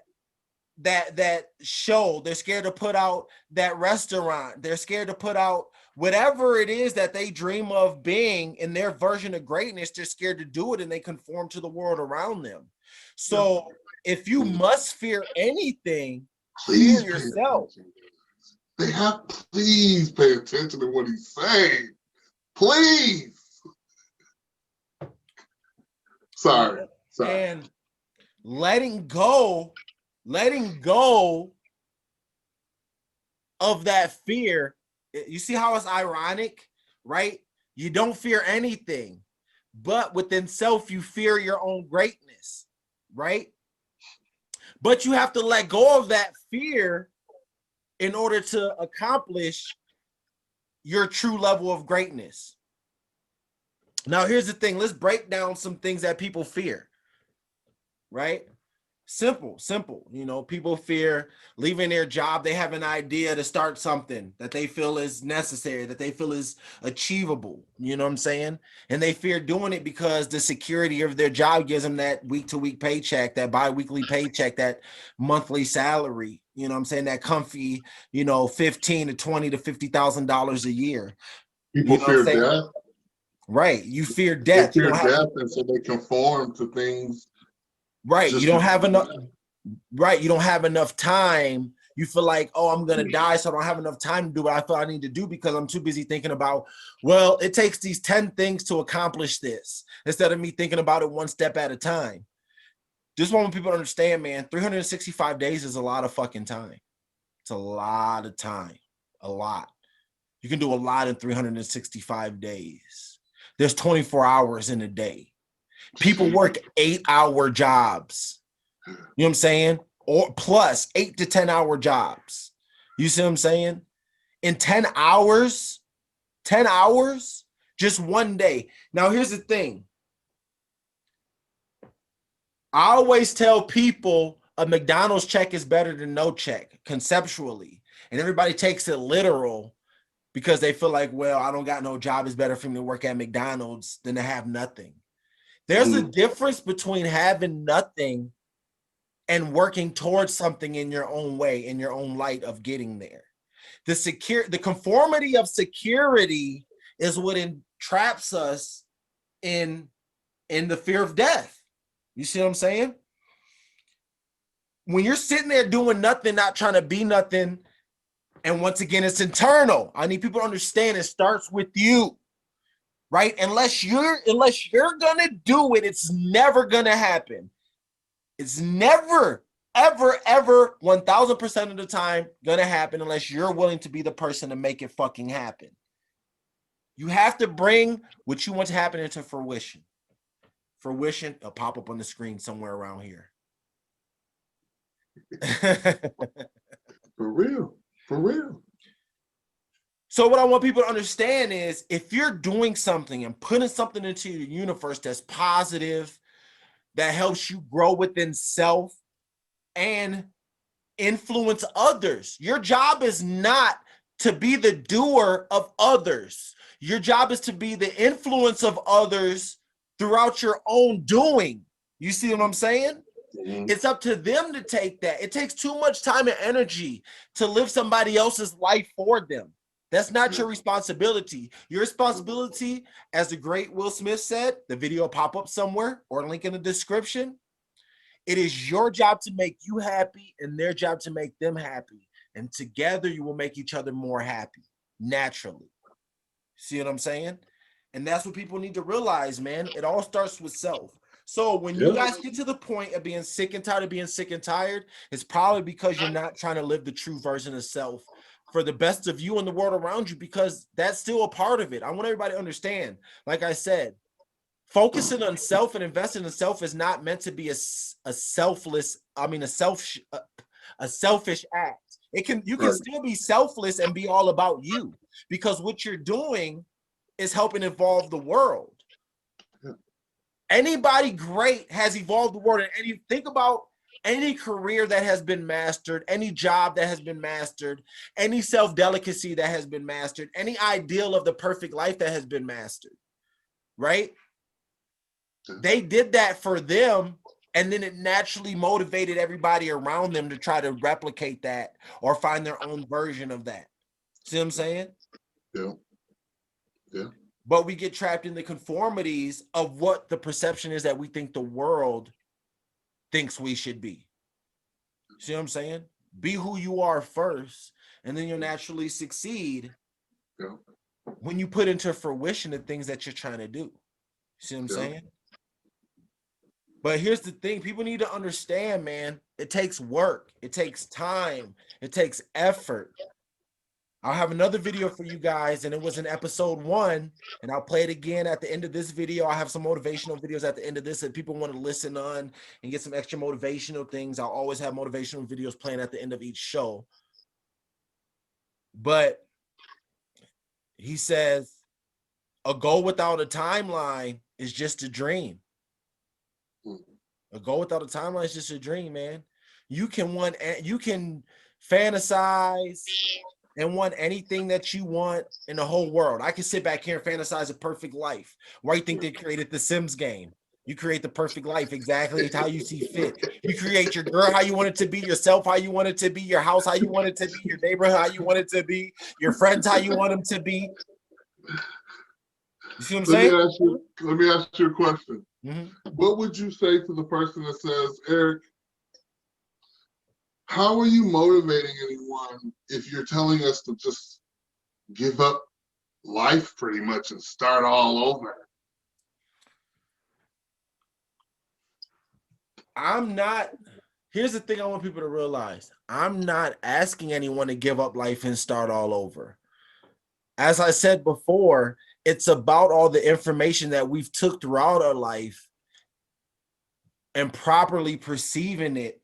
show. They're scared to put out that restaurant. They're scared to put out whatever it is that they dream of being in their version of greatness. They're scared to do it, and they conform to the world around them. So if you must fear anything, Please fear yourself. Please pay attention to what he's saying. Please. Sorry. And letting go of that fear. You see how it's ironic, right? You don't fear anything, but within self, you fear your own greatness, right? But you have to let go of that fear in order to accomplish your true level of greatness. Now, here's the thing. Let's break down some things that people fear, right? Simple. You know, people fear leaving their job. They have an idea to start something that they feel is necessary, that they feel is achievable. You know what I'm saying? And they fear doing it because the security of their job gives them that week-to-week paycheck, that bi-weekly paycheck, that monthly salary. You know what I'm saying? That comfy, you know, $15,000 to $20,000 to $50,000 a year. People fear death. Right. You fear death. They fear death, and so they conform to things. Right. You don't have enough. Right. You don't have enough time. You feel like, oh, I'm going to die, so I don't have enough time to do what I feel I need to do because I'm too busy thinking about, well, it takes these 10 things to accomplish this, instead of me thinking about it one step at a time. Just want people to understand, man, 365 days is a lot of fucking time. It's a lot of time. A lot. You can do a lot in 365 days. There's 24 hours in a day. People work 8-hour jobs. You know what I'm saying? Or plus 8 to 10-hour jobs. You see what I'm saying? In 10 hours, just one day. Now, here's the thing. I always tell people a McDonald's check is better than no check, conceptually. And everybody takes it literal because they feel like, well, I don't got no job. It's better for me to work at McDonald's than to have nothing. There's a difference between having nothing and working towards something in your own way, in your own light of getting there. The conformity of security is what entraps us in the fear of death. You see what I'm saying? When you're sitting there doing nothing, not trying to be nothing, and once again, it's internal. I need people to understand it starts with you, right? Unless you're gonna do it, it's never gonna happen. It's never, ever, ever 1000% of the time gonna happen unless you're willing to be the person to make it fucking happen. You have to bring what you want to happen into fruition. Fruition, it'll pop up on the screen somewhere around here. For real. For real. So what I want people to understand is if you're doing something and putting something into your universe that's positive, that helps you grow within self and influence others, your job is not to be the doer of others. Your job is to be the influence of others throughout your own doing. You see what I'm saying? It's up to them to take that. It takes too much time and energy to live somebody else's life for them. That's not your responsibility. Your responsibility, as the great Will Smith said, the video will pop up somewhere or link in the description. It is your job to make you happy and their job to make them happy. And together you will make each other more happy naturally. See what I'm saying? And that's what people need to realize, man. It all starts with self. So when you guys get to the point of being sick and tired of being sick and tired, it's probably because you're not trying to live the true version of self for the best of you and the world around you, because that's still a part of it. I want everybody to understand, like I said, focusing on self and investing in self is not meant to be a selfish act. You can still be selfless and be all about you, because what you're doing is helping evolve the world. Anybody great has evolved the world. And think about any career that has been mastered, any job that has been mastered, any self-delicacy that has been mastered, any ideal of the perfect life that has been mastered, right? They did that for them, and then it naturally motivated everybody around them to try to replicate that or find their own version of that. See what I'm saying? Yeah. Yeah. But we get trapped in the conformities of what the perception is that we think the world thinks we should be. See what I'm saying? Be who you are first, and then you'll naturally succeed when you put into fruition the things that you're trying to do. See what I'm saying? But here's the thing. People need to understand, man, it takes work. It takes time. It takes effort. I'll have another video for you guys, and it was in episode 1, and I'll play it again at the end of this video. I'll have some motivational videos at the end of this that people want to listen on and get some extra motivational things. I'll always have motivational videos playing at the end of each show. But he says, a goal without a timeline is just a dream. A goal without a timeline is just a dream, man. You can fantasize and want anything that you want in the whole world. I can sit back here and fantasize a perfect life. Why do you think they created the Sims game? You create the perfect life exactly how you see fit. You create your girl how you want it to be, yourself how you want it to be, your house how you want it to be, your neighborhood how you want it to be, your friends how you want them to be. You see what I'm saying? Let me ask you a question. What would you say to the person that says, Eric, how are you motivating anyone if you're telling us to just give up life pretty much and start all over? Here's the thing I want people to realize. I'm not asking anyone to give up life and start all over. As I said before, it's about all the information that we've took throughout our life and properly perceiving it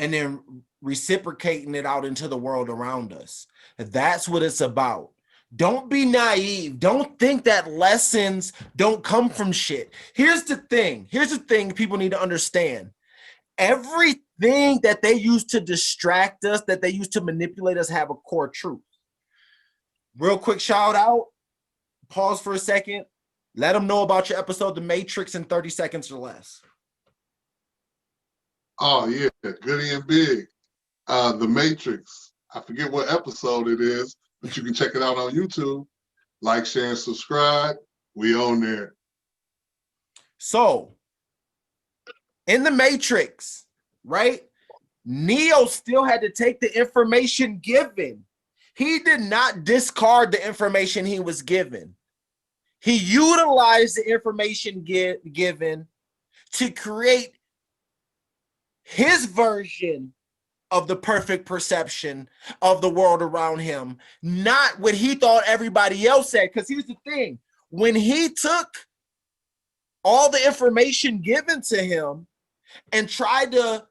and then reciprocating it out into the world around us. That's what it's about. Don't be naive. Don't think that lessons don't come from shit. Here's the thing people need to understand. Everything that they use to distract us, that they use to manipulate us, have a core truth. Real quick shout out. Pause for a second. Let them know about your episode, The Matrix, in 30 seconds or less. Oh yeah, Goody and Big. The Matrix. I forget what episode it is, but you can check it out on YouTube. Like, share, and subscribe. We on there. So, in The Matrix, right? Neo still had to take the information given. He did not discard the information he was given. He utilized the information given to create his version of the perfect perception of the world around him, not what he thought everybody else said. Because here's the thing, when he took all the information given to him and tried to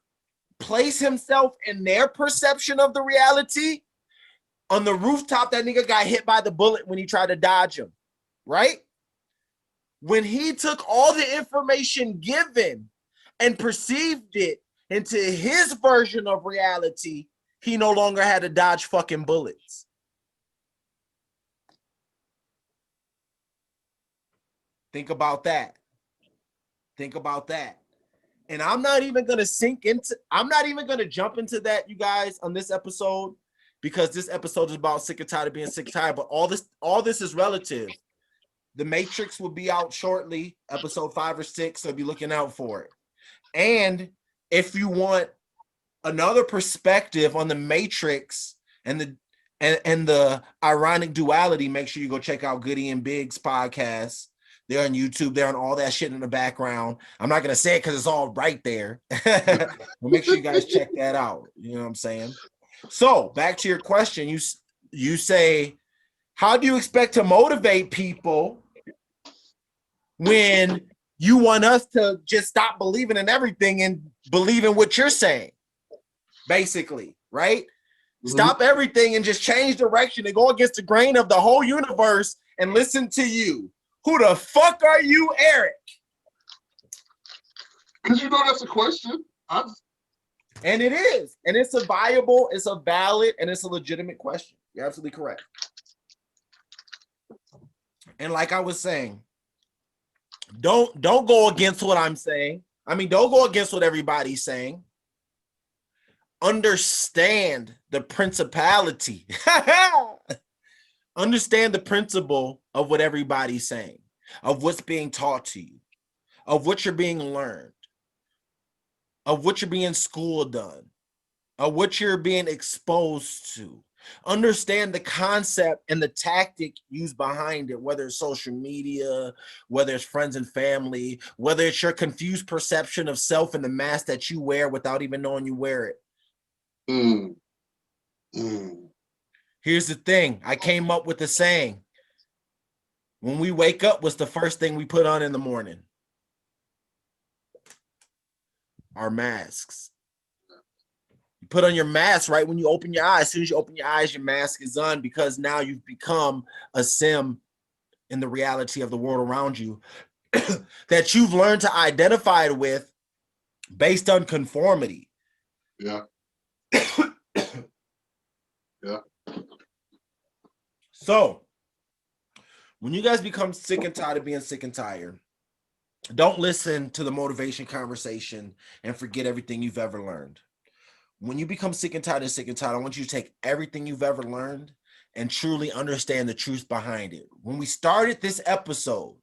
place himself in their perception of the reality, on the rooftop, that nigga got hit by the bullet when he tried to dodge him, right? When he took all the information given and perceived it into his version of reality, he no longer had to dodge fucking bullets. Think about that. Think about that. And I'm not even going to jump into that, you guys, on this episode, because this episode is about sick and tired of being sick and tired, but all this is relative. The Matrix will be out shortly, episode 5 or 6, so be looking out for it. And if you want another perspective on the Matrix and the ironic duality, make sure you go check out Goody and Big's podcast. They're on YouTube. They're on all that shit in the background. I'm not going to say it because it's all right there. But make sure you guys check that out. You know what I'm saying? So back to your question. You say, how do you expect to motivate people when you want us to just stop believing in everything and believe in what you're saying? Basically, right? Mm-hmm. Stop everything and just change direction and go against the grain of the whole universe and listen to you. Who the fuck are you, Eric? Because you know that's a question. And it is. And it's a viable, it's a valid, and it's a legitimate question. You're absolutely correct. And like I was saying, don't go against what I'm saying. I mean, don't go against what everybody's saying. Understand the principality. Understand the principle of what everybody's saying, of what's being taught to you, of what you're being learned, of what you're being schooled on, of what you're being exposed to. Understand the concept and the tactic used behind it, whether it's social media, whether it's friends and family, whether it's your confused perception of self and the mask that you wear without even knowing you wear it. Here's the thing. I came up with the saying. When we wake up, what's the first thing we put on in the morning? Our masks. You put on your mask right when you open your eyes. As soon as you open your eyes, your mask is on, because now you've become a sim in the reality of the world around you that you've learned to identify with based on conformity. Yeah. Yeah. So, when you guys become sick and tired of being sick and tired, don't listen to the motivation conversation and forget everything you've ever learned. When you become sick and tired, I want you to take everything you've ever learned and truly understand the truth behind it. When we started this episode,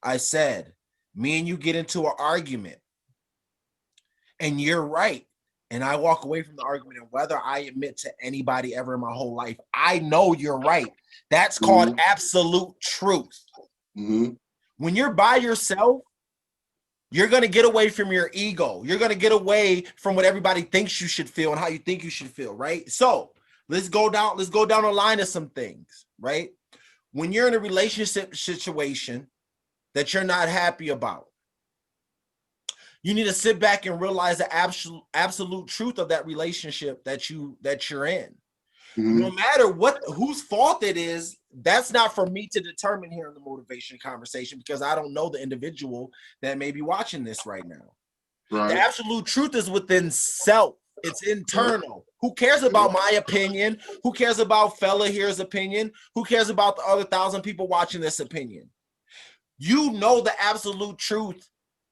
I said, me and you get into an argument, and you're right. And I walk away from the argument, and whether I admit to anybody ever in my whole life, I know you're right. That's called absolute truth. When you're by yourself, you're going to get away from your ego. You're going to get away from what everybody thinks you should feel and how you think you should feel, right? So let's go down a line of some things, right? When you're in a relationship situation that you're not happy about, you need to sit back and realize the absolute truth of that relationship that you're in. No matter whose fault it is, that's not for me to determine here in the motivation conversation, because I don't know the individual that may be watching this right now. Right. The absolute truth is within self. It's internal. Who cares about my opinion? Who cares about fella here's opinion? Who cares about the other 1,000 people watching this opinion? You know the absolute truth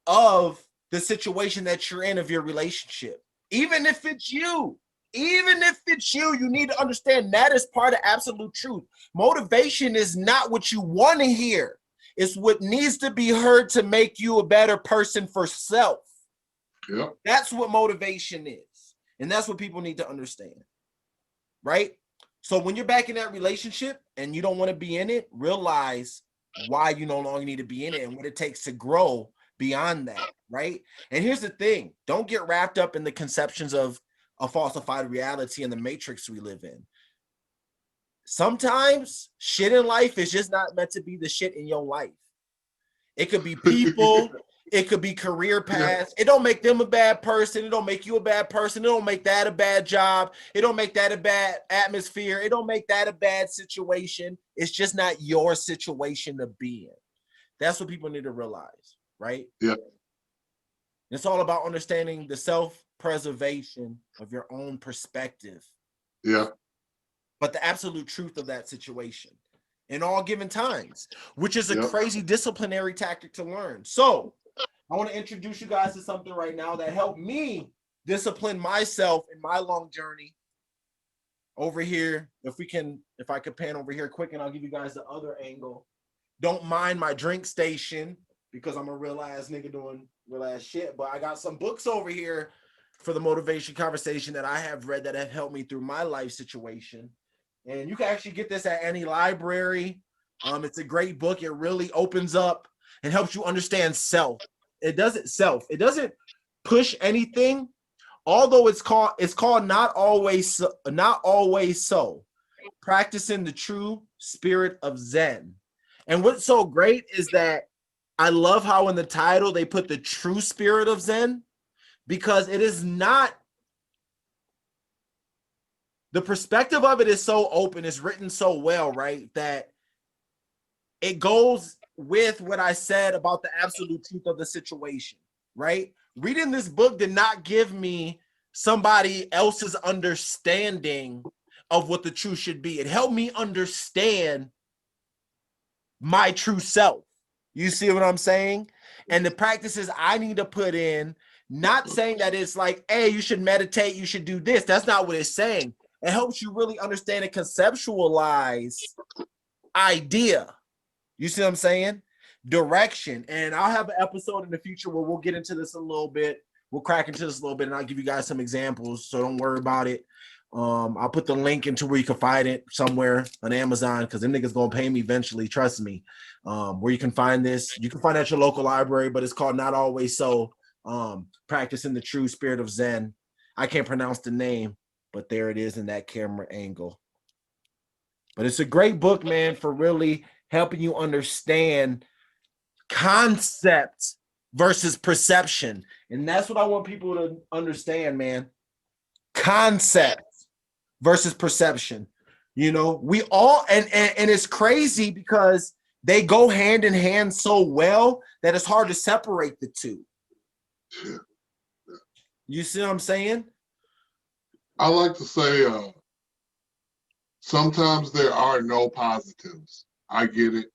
of the situation that you're in of your relationship. Even if it's you, you need to understand that is part of absolute truth. Motivation is not what you want to hear. It's what needs to be heard to make you a better person for self. Yep. That's what motivation is. And that's what people need to understand, right? So when you're back in that relationship and you don't want to be in it, realize why you no longer need to be in it and what it takes to grow beyond that, right? And here's the thing. Don't get wrapped up in the conceptions of a falsified reality and the matrix we live in. Sometimes shit in life is just not meant to be the shit in your life. It could be people. It could be career paths. It don't make them a bad person. It don't make you a bad person. It don't make that a bad job. It don't make that a bad atmosphere. It don't make that a bad situation. It's just not your situation to be in. That's what people need to realize, right? Yeah. It's all about understanding the self-preservation of your own perspective. Yeah. But the absolute truth of that situation in all given times, which is a crazy disciplinary tactic to learn. So I want to introduce you guys to something right now that helped me discipline myself in my long journey. Over here, if I could pan over here quick and I'll give you guys the other angle. Don't mind my drink station because I'm a real ass nigga doing real ass shit. But I got some books over here for the motivation conversation that I have read that have helped me through my life situation. And you can actually get this at any library. It's a great book. It really opens up and helps you understand self. It doesn't push anything, although it's called not always so. Practicing the true spirit of Zen. And what's so great is that I love how in the title they put the true spirit of Zen, because it is not. The perspective of it is so open, it's written so well, right? That it goes with what I said about the absolute truth of the situation, right? Reading this book did not give me somebody else's understanding of what the truth should be. It helped me understand my true self. You see what I'm saying? And the practices I need to put in, not saying that it's like, hey, you should meditate, you should do this. That's not what it's saying. It helps you really understand and conceptualize idea. You see what I'm saying? Direction. And I'll have an episode in the future where we'll get into this a little bit. We'll crack into this a little bit and I'll give you guys some examples. So don't worry about it. I'll put the link into where you can find it somewhere on Amazon because them niggas gonna pay me eventually. Trust me. Where you can find this. You can find it at your local library, but it's called Not Always So. Practicing the True Spirit of Zen. I can't pronounce the name, but there it is in that camera angle. But it's a great book, man, for really helping you understand concept versus perception. And that's what I want people to understand, man. Concept versus perception. You know, we all, and it's crazy because they go hand in hand so well that it's hard to separate the two. You see what I'm saying? I like to say sometimes there are no positives. I get it.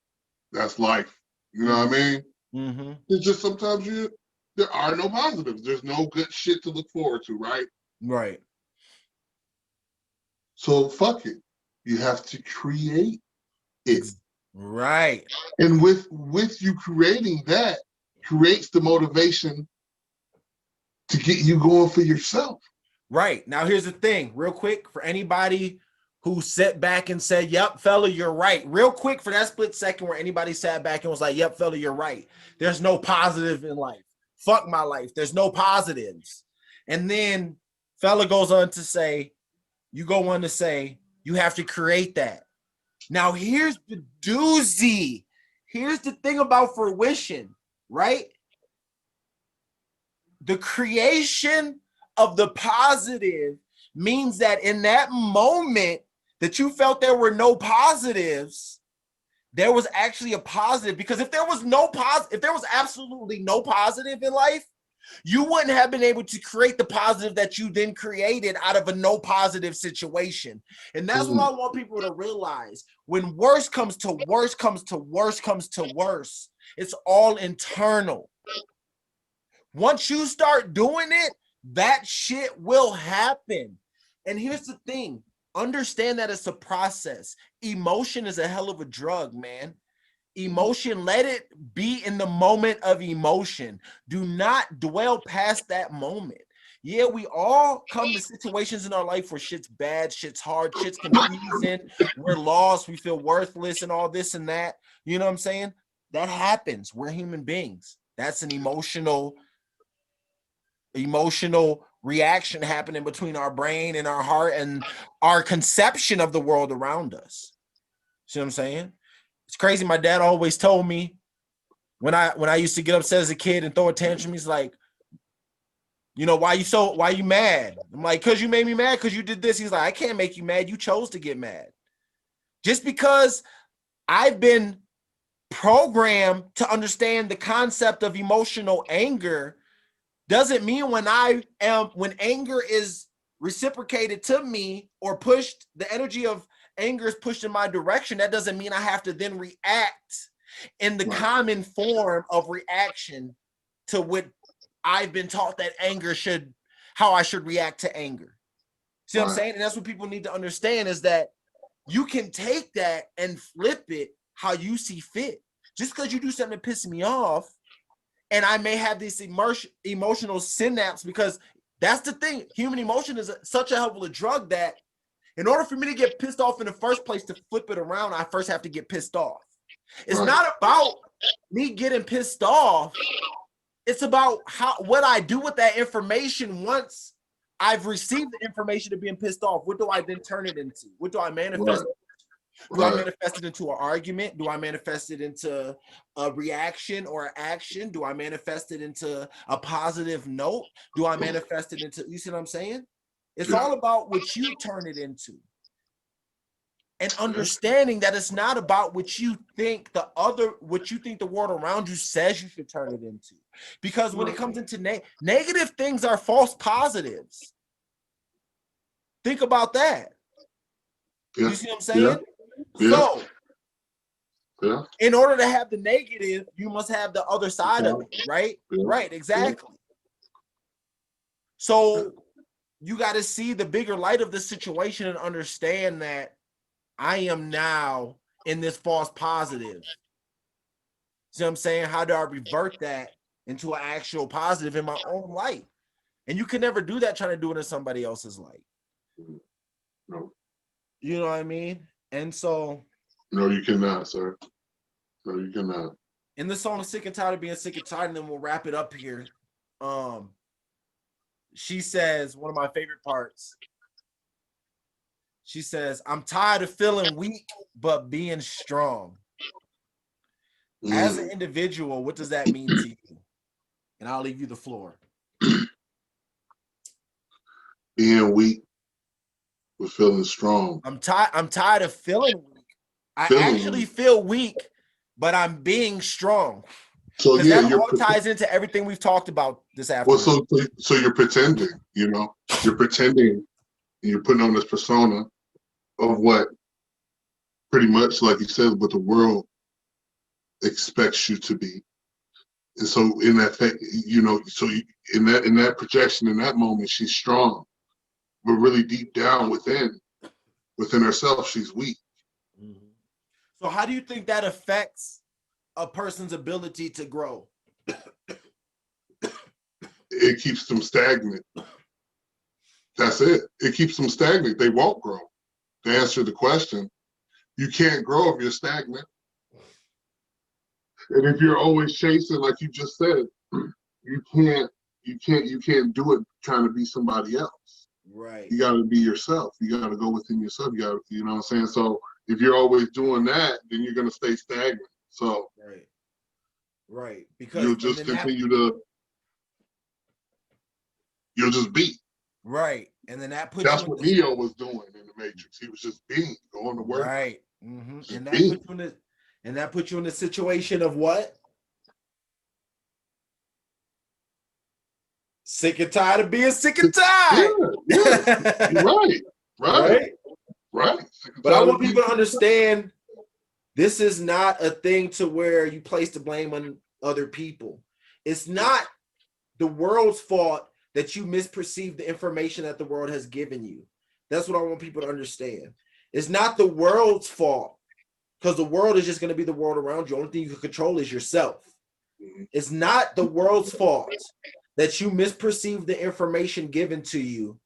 That's life. You know what I mean? Mm-hmm. It's just sometimes there are no positives. There's no good shit to look forward to, right? Right. So fuck it. You have to create it. Right. And with you creating that creates the motivation to get you going for yourself. Right. Now, here's the thing, real quick, for anybody who sat back and said, yep, fella, you're right. Real quick, for that split second where anybody sat back and was like, yep, fella, you're right. There's no positive in life. Fuck my life. There's no positives. And then fella goes on to say, you go on to say, you have to create that. Now, here's the doozy. Here's the thing about fruition, right? The creation of the positive means that in that moment that you felt there were no positives, there was actually a positive. Because if there was no positive, if there was absolutely no positive in life, You wouldn't have been able to create the positive that you then created out of a no positive situation. And that's what I want people to realize. When worse comes to worse, comes to worse, comes to worse, it's all internal. Once you start doing it, that shit will happen. And here's the thing. Understand that it's a process. Emotion is a hell of a drug, man. Emotion, let it be in the moment of emotion. Do not dwell past that moment. Yeah, we all come to situations in our life where shit's bad, shit's hard, shit's confusing, we're lost, we feel worthless and all this and that. You know what I'm saying? That happens. We're human beings. That's an emotional reaction happening between our brain and our heart and our conception of the world around us. See what I'm saying? It's crazy. My dad always told me when I used to get upset as a kid and throw a tantrum, he's like, you know, why you mad? I'm like, because you made me mad because you did this. He's like, I can't make you mad. You chose to get mad. Just because I've been programmed to understand the concept of emotional anger doesn't mean when anger is reciprocated to me or pushed, the energy of anger is pushed in my direction, that doesn't mean I have to then react in the common form of reaction to what I've been taught that how I should react to anger. See what I'm saying? And that's what people need to understand, is that you can take that and flip it how you see fit. Just because you do something that pisses me off, and I may have this emotional synapse, because that's the thing. Human emotion is such a hell of a drug that in order for me to get pissed off in the first place, to flip it around, I first have to get pissed off. It's not about me getting pissed off. It's about what I do with that information once I've received the information of being pissed off. What do I then turn it into? What do I manifest? Do I manifest it into an argument? Do I manifest it into a reaction or an action? Do I manifest it into a positive note? Do I manifest it into, you see what I'm saying? It's all about what you turn it into. And understanding that it's not about what you think the world around you says you should turn it into. Because when it comes into negative things are false positives. Think about that. You see what I'm saying? So, in order to have the negative, you must have the other side of it, right? Right, exactly. So, you got to see the bigger light of the situation and understand that I am now in this false positive. See what I'm saying? How do I revert that into an actual positive in my own life? And you can never do that trying to do it in somebody else's life. No. You know what I mean? And so. No, you cannot, sir. No, you cannot. In the song Sick and Tired of Being Sick and Tired, and then we'll wrap it up here. She says, one of my favorite parts. She says, I'm tired of feeling weak, but being strong. As an individual, what does that mean to you? And I'll leave you the floor. Being weak, but feeling strong. I'm tired of feeling weak. I actually feel weak, but I'm being strong. So yeah, that all ties into everything we've talked about this afternoon. Well, so you're pretending, you know, you're pretending, and you're putting on this persona of what, pretty much like you said, what the world expects you to be. And so in that, you know, so in that projection, in that moment, she's strong, but really deep down within herself, she's weak. Mm-hmm. So how do you think that affects a person's ability to grow? It keeps them stagnant. That's it. It keeps them stagnant. They won't grow. To answer the question, you can't grow if you're stagnant. And if you're always chasing, like you just said, you can't do it trying to be somebody else. Right. You got to be yourself. You got to go within yourself. You got to, you know what I'm saying? So if you're always doing that, then you're going to stay stagnant. So right. Because you'll just continue to, you'll just be. Right. And then that puts That's what Neo was doing in the Matrix. He was just being, going to work. Right. Mm-hmm. And that puts you in the situation of what? Sick and tired of being sick and tired. Yeah. You're right. But I want people to understand this is not a thing to where you place the blame on other people. It's not the world's fault that you misperceive the information that the world has given you. That's what I want people to understand. It's not the world's fault, because the world is just going to be the world around you. The only thing you can control is yourself. It's not the world's fault that you misperceive the information given to you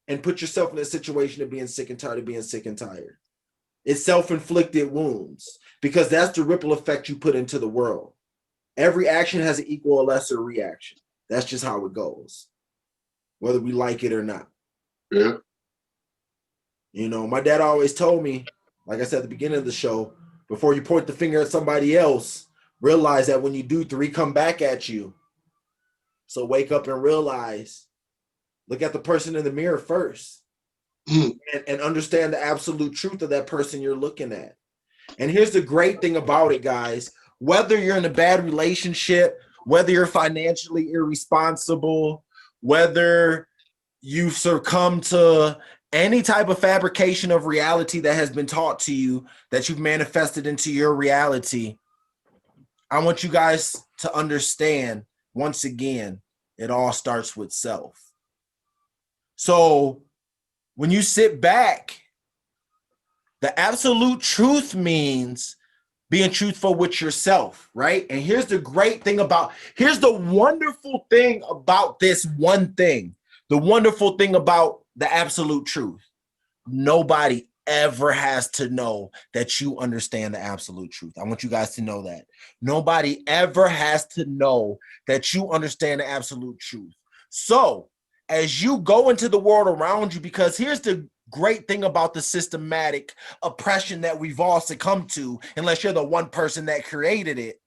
and put yourself in a situation of being sick and tired of being sick and tired. It's self-inflicted wounds, because that's the ripple effect you put into the world. Every action has an equal or lesser reaction. That's just how it goes, whether we like it or not. Yeah. You know, my dad always told me, like I said at the beginning of the show, before you point the finger at somebody else, realize that when you do, 3 come back at you. So wake up and realize, look at the person in the mirror first and understand the absolute truth of that person you're looking at. And here's the great thing about it, guys. Whether you're in a bad relationship, whether you're financially irresponsible, whether you succumb to any type of fabrication of reality that has been taught to you, that you've manifested into your reality, I want you guys to understand, once again, it all starts with self. So when you sit back, the absolute truth means being truthful with yourself, right? And here's the great thing about, here's the wonderful thing about this one thing, the wonderful thing about the absolute truth. Nobody ever has to know that you understand the absolute truth. I want you guys to know that. Nobody ever has to know that you understand the absolute truth. So as you go into the world around you, because here's the great thing about the systematic oppression that we've all succumbed to, unless you're the one person that created it,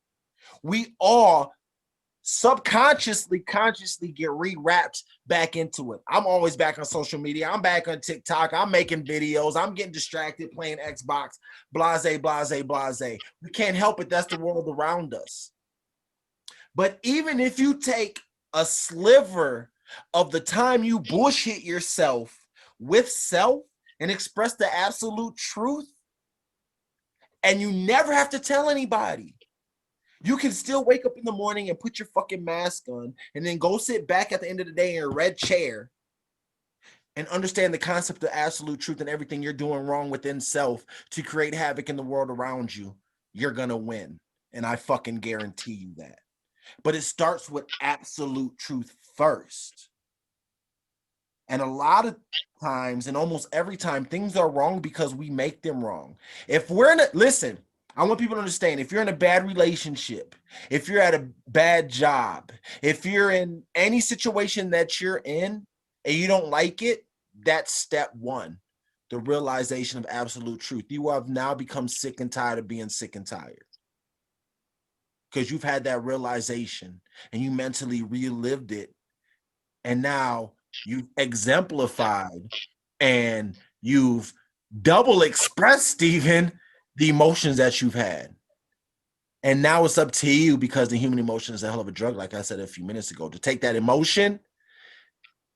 we all subconsciously, consciously get rewrapped back into it. I'm always back on social media. I'm back on TikTok. I'm making videos. I'm getting distracted playing Xbox, blase, blase, blase. We can't help it. That's the world around us. But even if you take a sliver of the time you bullshit yourself with self and express the absolute truth, and you never have to tell anybody, you can still wake up in the morning and put your fucking mask on and then go sit back at the end of the day in your red chair and understand the concept of absolute truth and everything you're doing wrong within self to create havoc in the world around you. You're gonna win, and I fucking guarantee you that. But it starts with absolute truth first. And a lot of times, and almost every time, things are wrong because we make them wrong. If we're in a, listen, I want people to understand, if you're in a bad relationship, if you're at a bad job, if you're in any situation that you're in and you don't like it, that's step one, the realization of absolute truth. You have now become sick and tired of being sick and tired, because you've had that realization and you mentally relived it. And now you've exemplified and you've double expressed, even, the emotions that you've had. And now it's up to you, because the human emotion is a hell of a drug, like I said a few minutes ago, to take that emotion,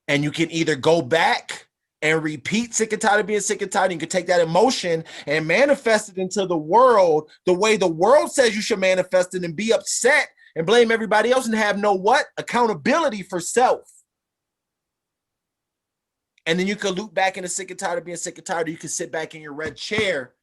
and you can either go back and repeat sick and tired of being sick and tired. You can take that emotion and manifest it into the world the way the world says you should manifest it, and be upset and blame everybody else and have no what? Accountability for self. And then you can loop back into sick and tired of being sick and tired. Or you can sit back in your red chair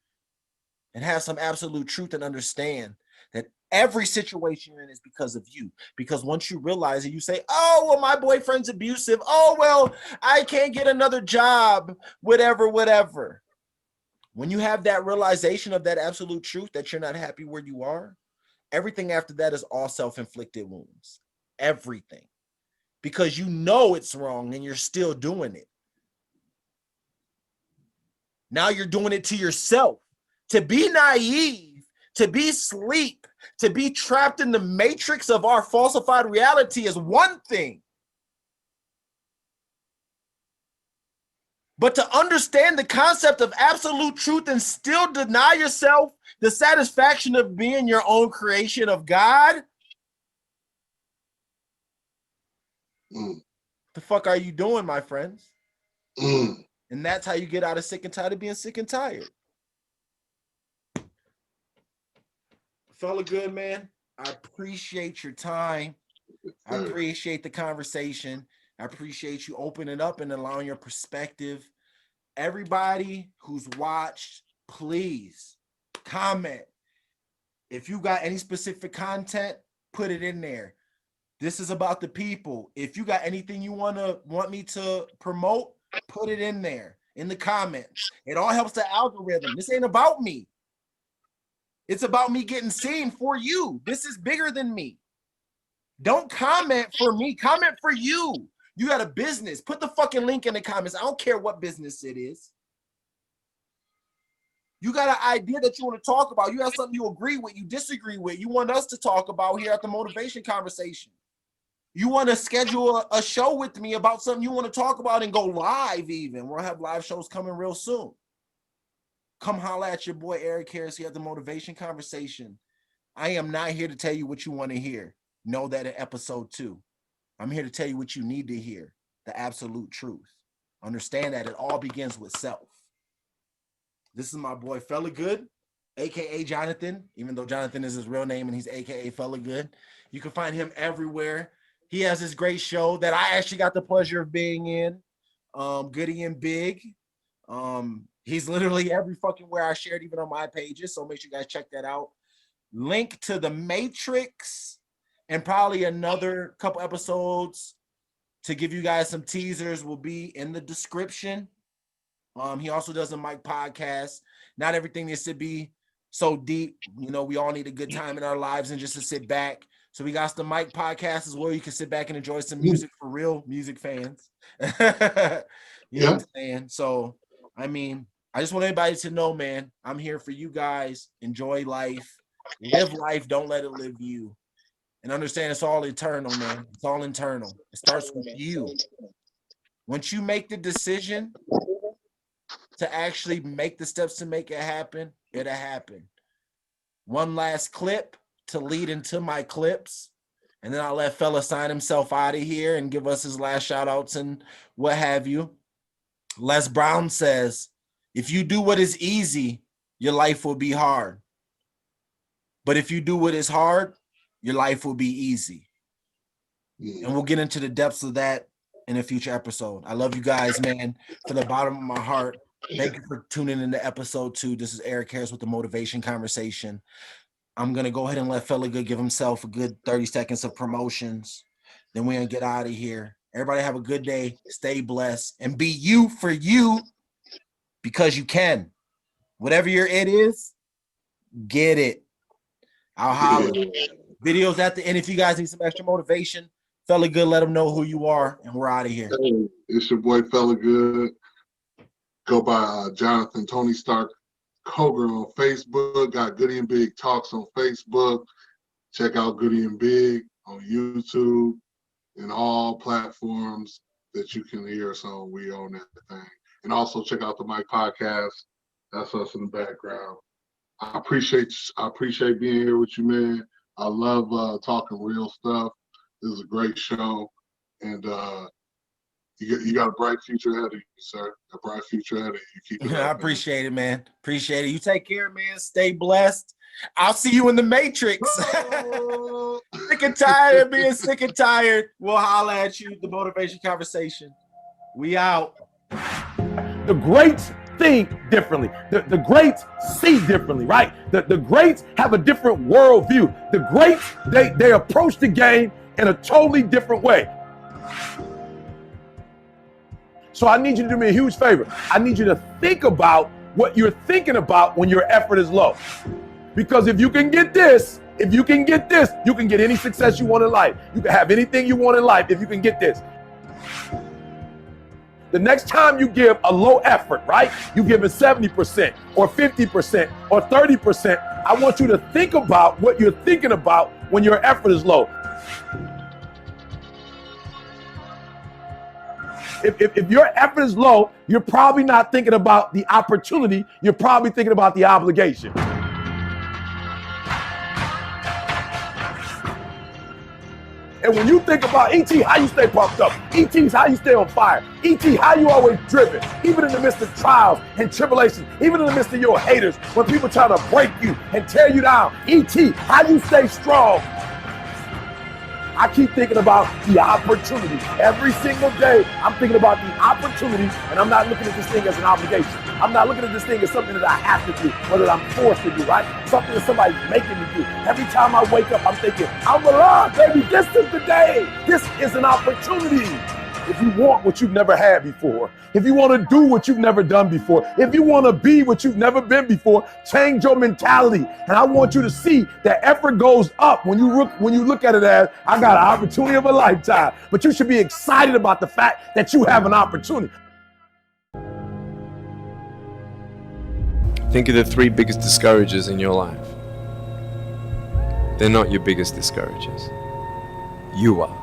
and have some absolute truth and understand that every situation you're in is because of you. Because once you realize it, you say, oh, well, my boyfriend's abusive. Oh, well, I can't get another job, whatever, whatever. When you have that realization of that absolute truth, that you're not happy where you are, everything after that is all self-inflicted wounds. Everything. Because you know it's wrong and you're still doing it. Now you're doing it to yourself. To be naive, to be asleep, to be trapped in the matrix of our falsified reality is one thing. But to understand the concept of absolute truth and still deny yourself the satisfaction of being your own creation of God, The fuck are you doing, my friends? Mm. And that's how you get out of sick and tired of being sick and tired. Fella Good, man. I appreciate your time. I appreciate the conversation. I appreciate you opening up and allowing your perspective. Everybody who's watched, please comment. If you got any specific content, put it in there. This is about the people. If you got anything you want me to promote, put it in there in the comments. It all helps the algorithm. This ain't about me. It's about me getting seen for you. This is bigger than me. Don't comment for me. Comment for you. You got a business. Put the fucking link in the comments. I don't care what business it is. You got an idea that you want to talk about. You have something you agree with, you disagree with. You want us to talk about here at the Motivation Conversation. You want to schedule a show with me about something you want to talk about and go live even. We'll have live shows coming real soon. Come holla at your boy Eric Harris here at the Motivation Conversation. I am not here to tell you what you want to hear. Know that in episode 2. I'm here to tell you what you need to hear, the absolute truth. Understand that it all begins with self. This is my boy Fella Good, aka Jonathan, even though Jonathan is his real name and he's aka Fella Good. You can find him everywhere. He has this great show that I actually got the pleasure of being in, Goody and Big. He's literally every fucking where I shared, even on my pages. So make sure you guys check that out. Link to The Matrix and probably another couple episodes to give you guys some teasers will be in the description. He also does a mic podcast. Not everything needs to be so deep. You know, we all need a good time in our lives and just to sit back. So we got the mic podcast as well. You can sit back and enjoy some music for real music fans. You know what I'm saying? So, I mean, I just want everybody to know, man, I'm here for you guys. Enjoy life. Live life. Don't let it live you. And understand it's all eternal, man. It's all internal. It starts with you. Once you make the decision to actually make the steps to make it happen, it'll happen. One last clip to lead into my clips, and then I'll let Fella sign himself out of here and give us his last shout outs and what have you. Les Brown says, if you do what is easy, your life will be hard. But if you do what is hard, your life will be easy. And we'll get into the depths of that in a future episode. I love you guys, man, from the bottom of my heart. Thank you for tuning into episode 2. This is Eric Harris with the Motivation Conversation. I'm going to go ahead and let Fella Good give himself a good 30 seconds of promotions. Then we're going to get out of here. Everybody have a good day. Stay blessed. And be you for you because you can. Whatever your it is, get it. I'll holler. Videos at the end. If you guys need some extra motivation, Fella Good, let them know who you are. And we're out of here. Hey, it's your boy Fella Good. Go by Jonathan Tony Stark Koger on Facebook. Got Goody and Big Talks on Facebook. Check out Goody and Big on YouTube and all platforms that you can hear us on. We own that thing. And also check out the Mike Podcast. That's us in the background. I appreciate being here with you, man. I love talking real stuff. This is a great show. And you got a bright future ahead of you, sir. A bright future ahead of you. Keep it up, I appreciate it, man. Appreciate it. You take care, man. Stay blessed. I'll see you in the Matrix. Sick and tired of being sick and tired. We'll holler at you. The Motivation Conversation. We out. The greats think differently. The greats see differently, right? The greats have a different worldview. The greats, they approach the game in a totally different way. So I need you to do me a huge favor. I need you to think about what you're thinking about when your effort is low. Because if you can get this, you can get any success you want in life. You can have anything you want in life if you can get this. The next time you give a low effort, right? You give it 70% or 50% or 30%. I want you to think about what you're thinking about when your effort is low. If your effort is low, you're probably not thinking about the opportunity. You're probably thinking about the obligation. And when you think about E.T., how you stay pumped up. E.T.'s how you stay on fire. E.T., how you always driven, even in the midst of trials and tribulations, even in the midst of your haters, when people try to break you and tear you down. E.T., how you stay strong. I keep thinking about the opportunity. Every single day, I'm thinking about the opportunity, and I'm not looking at this thing as an obligation. I'm not looking at this thing as something that I have to do, or that I'm forced to do, right? Something that somebody's making me do. Every time I wake up, I'm thinking, I'm alive, baby. This is the day. This is an opportunity. If you want what you've never had before, if you want to do what you've never done before, if you want to be what you've never been before, change your mentality. And I want you to see that effort goes up when you look at it as, I got an opportunity of a lifetime. But you should be excited about the fact that you have an opportunity. Think of the 3 biggest discouragers in your life. They're not your biggest discouragers. You are.